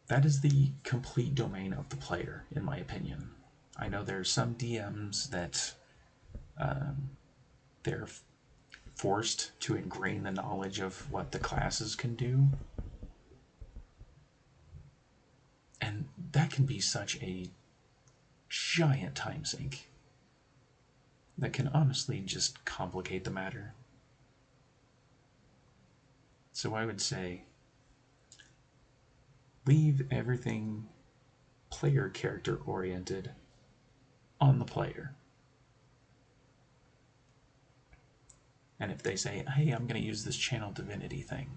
That is the complete domain of the player, in my opinion. I know there's some DMs that they're forced to ingrain the knowledge of what the classes can do. And that can be such a giant time sink that can honestly just complicate the matter. So I would say leave everything player character oriented on the player. And if they say, hey, I'm going to use this channel divinity thing,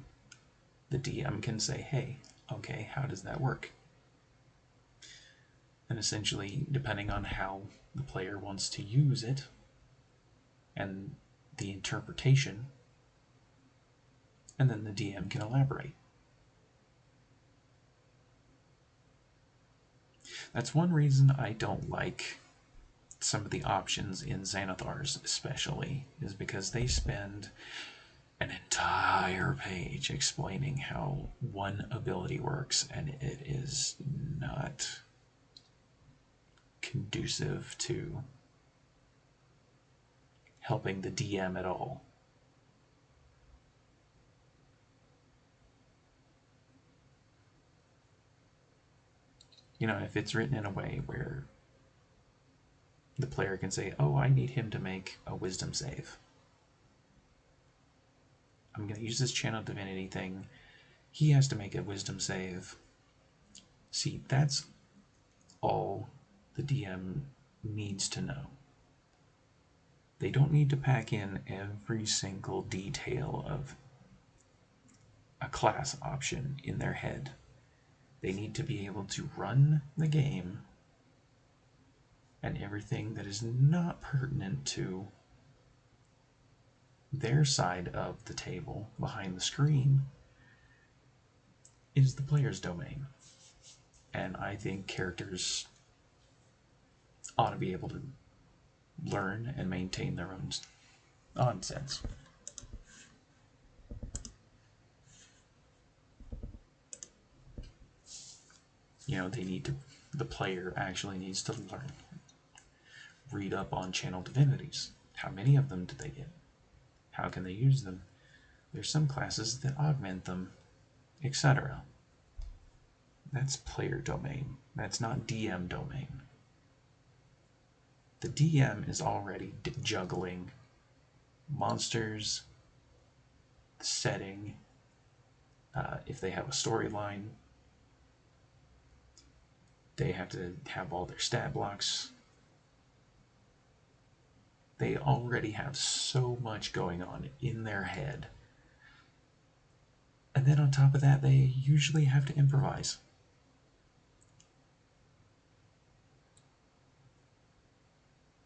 the DM can say, hey, okay, how does that work? And essentially, depending on how the player wants to use it and the interpretation, and then the DM can elaborate. That's one reason I don't like some of the options in Xanathars especially, is because they spend an entire page explaining how one ability works, and it is not conducive to helping the DM at all. You know, if it's written in a way where the player can say, oh, I need him to make a wisdom save. I'm going to use this channel divinity thing. He has to make a wisdom save. See, that's all the DM needs to know. They don't need to pack in every single detail of a class option in their head. They need to be able to run the game, and everything that is not pertinent to their side of the table behind the screen is the player's domain. And I think characters ought to be able to learn and maintain their own nonsense. You know, the player actually needs to learn. Read up on channel divinities. How many of them do they get? How can they use them? There's some classes that augment them, etc. That's player domain. That's not DM domain. The DM is already juggling monsters, setting, if they have a storyline, they have to have all their stat blocks. They already have so much going on in their head. And then on top of that, they usually have to improvise.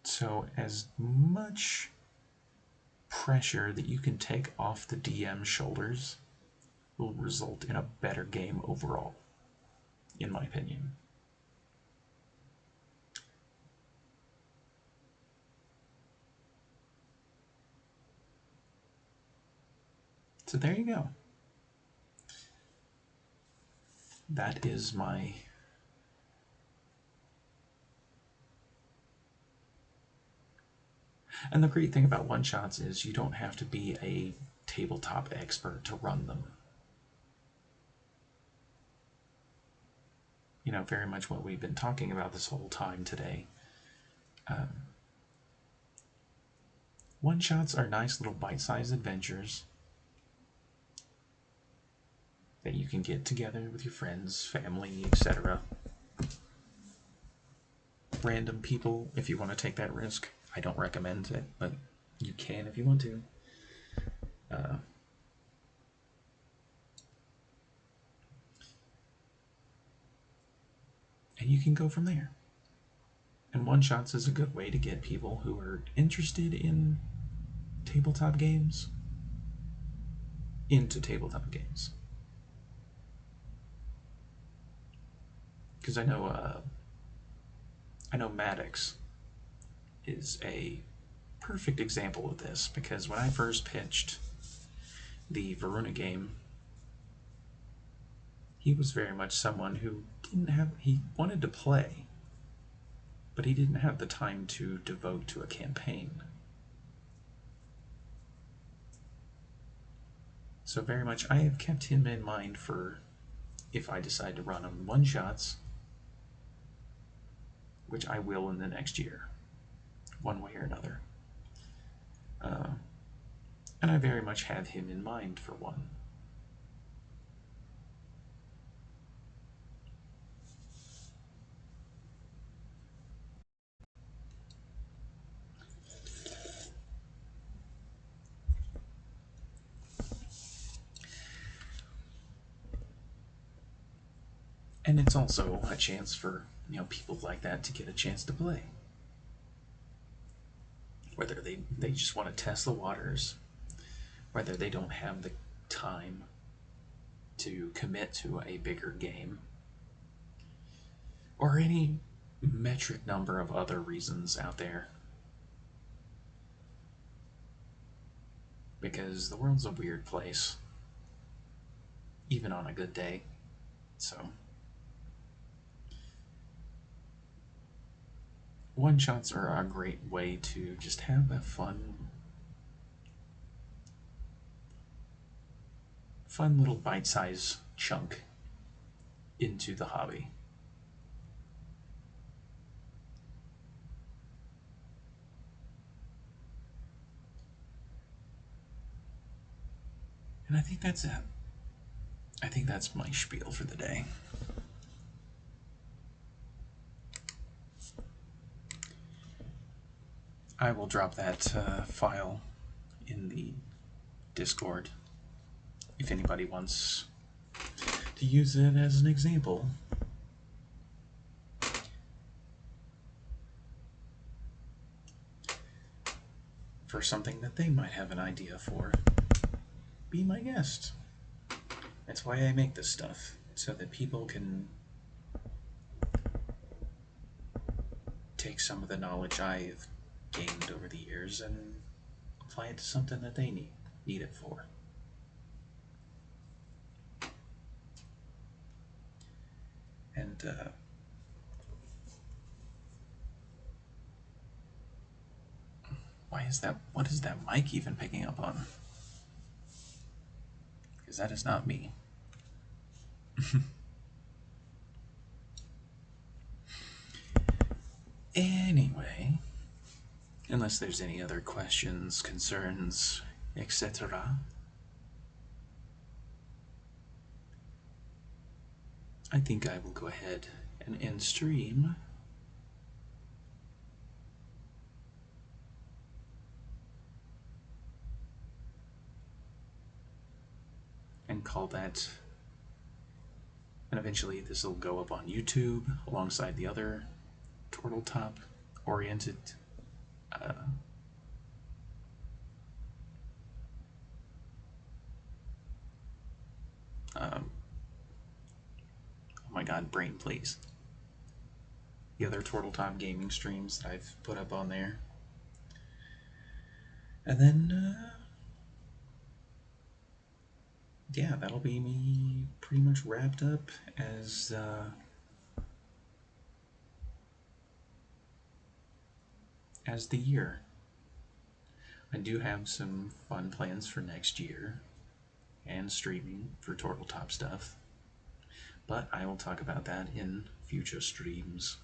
So as much pressure that you can take off the DM's shoulders will result in a better game overall, in my opinion. So there you go. That is my And the great thing about one-shots is you don't have to be a tabletop expert to run them. You know, very much what we've been talking about this whole time today. One-shots are nice little bite-sized adventures that you can get together with your friends, family, etc. Random people, if you want to take that risk. I don't recommend it, but you can if you want to. And you can go from there. And one-shots is a good way to get people who are interested in tabletop games into tabletop games. Because I know Maddox is a perfect example of this, because when I first pitched the Varuna game, he was very much someone who he wanted to play, but he didn't have the time to devote to a campaign. So very much I have kept him in mind for if I decide to run him one-shots, which I will in the next year, one way or another. And I very much have him in mind for one. And it's also a chance for, people like that to get a chance to play. Whether they just want to test the waters, whether they don't have the time to commit to a bigger game, or any metric number of other reasons out there. Because the world's a weird place, even on a good day. So, one-shots are a great way to just have a fun little bite-sized chunk into the hobby. And I think that's it. I think that's my spiel for the day. I will drop that file in the Discord if anybody wants to use it as an example. For something that they might have an idea for. Be my guest. That's why I make this stuff, so that people can take some of the knowledge I've gained over the years and apply it to something that they need it for. And what is that mic even picking up on? Because that is not me. Anyway, unless there's any other questions, concerns, etc., I think I will go ahead and end stream. And call that. And eventually this will go up on YouTube alongside the other Tortletop oriented oh my god, brain please. The other Tortletop gaming streams that I've put up on there. And then yeah, that'll be me pretty much wrapped up as the year. I do have some fun plans for next year and streaming for Tortletop stuff, but I will talk about that in future streams.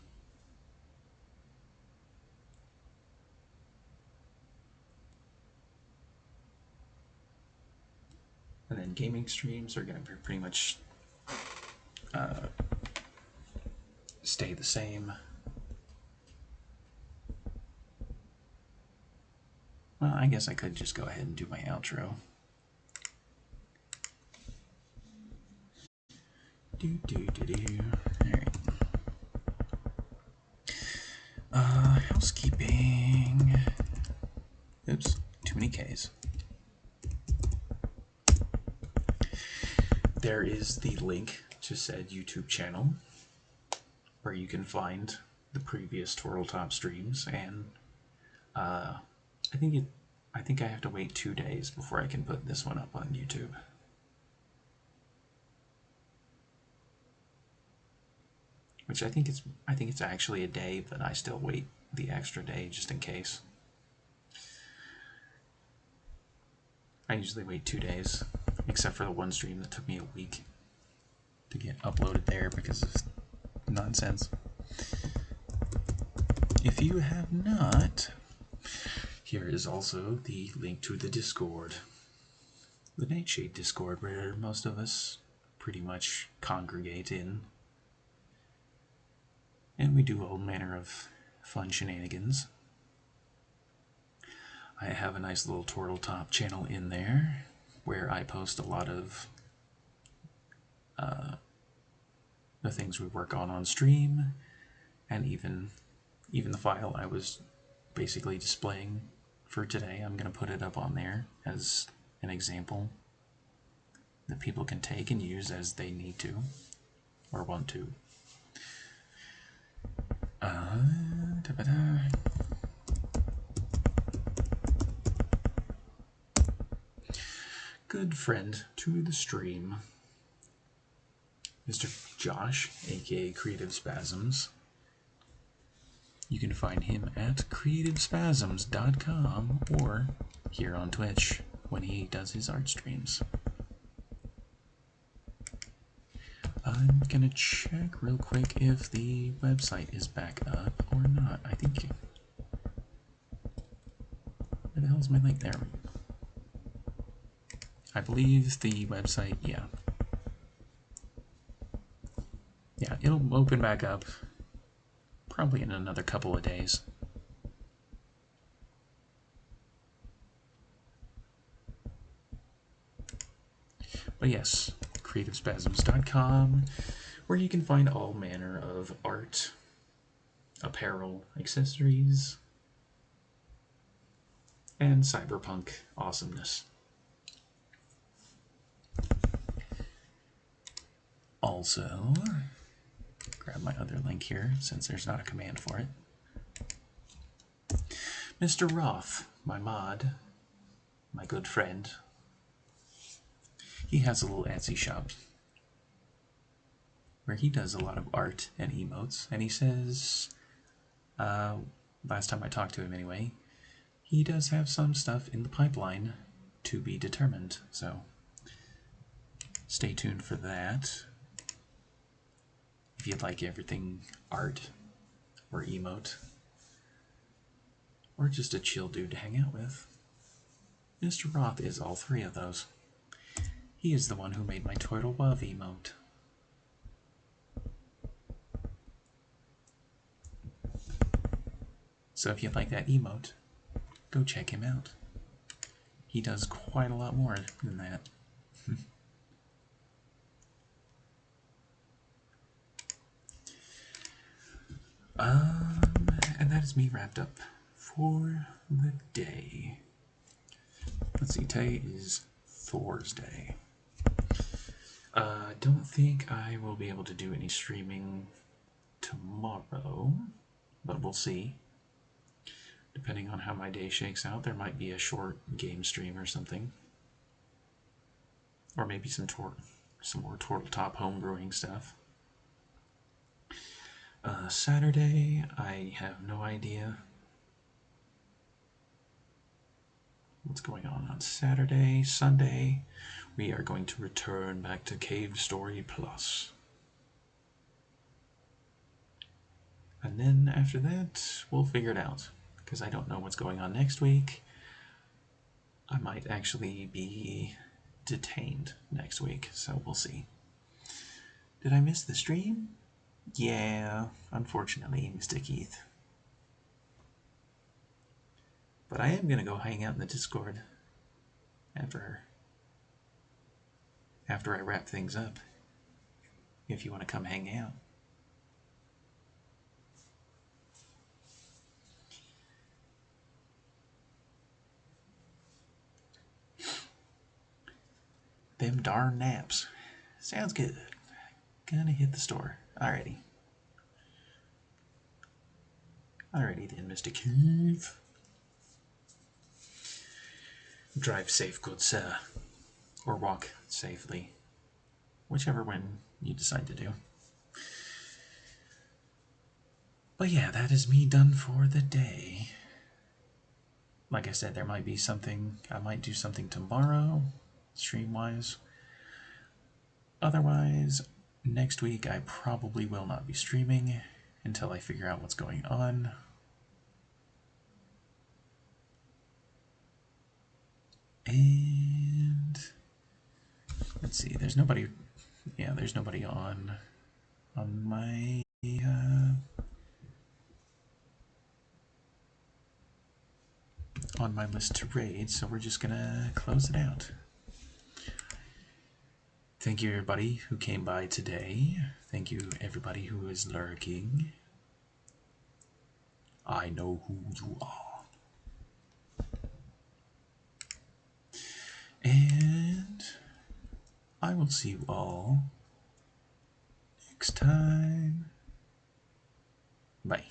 And then gaming streams are going to pretty much stay the same. Well, I guess I could just go ahead and do my outro. Alright. Housekeeping. Oops, too many K's. There is the link to said YouTube channel where you can find the previous Tortletop streams, and I think I have to wait 2 days before I can put this one up on YouTube. which I think it's actually a day, but I still wait the extra day just in case. I usually wait 2 days, except for the one stream that took me a week to get uploaded there because of nonsense. If you have not, here is also the link to the Discord. The Nightshade Discord, where most of us pretty much congregate in. And we do all manner of fun shenanigans. I have a nice little Tortletop channel in there where I post a lot of the things we work on stream, and even the file I was basically displaying for today. I'm going to put it up on there as an example that people can take and use as they need to or want to. Good friend to the stream, Mr. Josh, aka Creative Spasms. You can find him at creativespasms.com or here on Twitch when he does his art streams. I'm gonna check real quick if the website is back up or not. I think. Where the hell is my link? There. I believe the website, yeah. Yeah, it'll open back up probably in another couple of days. But yes, creativespasms.com, where you can find all manner of art, apparel, accessories, and cyberpunk awesomeness. Also, grab my other link here since there's not a command for it. Mr. Roth, my mod, my good friend, he has a little Etsy shop where he does a lot of art and emotes, and he says, last time I talked to him anyway, he does have some stuff in the pipeline to be determined, so stay tuned for that. If you'd like everything art or emote, or just a chill dude to hang out with, Mr. Roth is all three of those. He is the one who made my Turtle Love emote. So if you'd like that emote, go check him out. He does quite a lot more than that. And that is me wrapped up for the day. Let's see, today is Thursday. I don't think I will be able to do any streaming tomorrow, but we'll see. Depending on how my day shakes out, there might be a short game stream or something. Or maybe some more Tortletop homebrewing stuff. Saturday, I have no idea what's going on Saturday. Sunday, we are going to return back to Cave Story Plus. And then after that, we'll figure it out, because I don't know what's going on next week. I might actually be detained next week, so we'll see. Did I miss the stream? Yeah, unfortunately, Mr. Keith. But I am going to go hang out in the Discord after I wrap things up, if you want to come hang out. Them darn naps. Sounds good. Gonna hit the store. Alrighty. Alrighty then, Mr. Keith. Drive safe, good sir. Or walk safely. Whichever one you decide to do. But yeah, that is me done for the day. Like I said, there might be something, I might do something tomorrow, stream-wise. Otherwise, next week I probably will not be streaming until I figure out what's going on. And let's see, there's nobody, yeah, there's nobody on my on my list to raid, so we're just gonna close it out. Thank you everybody who came by today. Thank you everybody who is lurking. I know who you are. And I will see you all next time. Bye.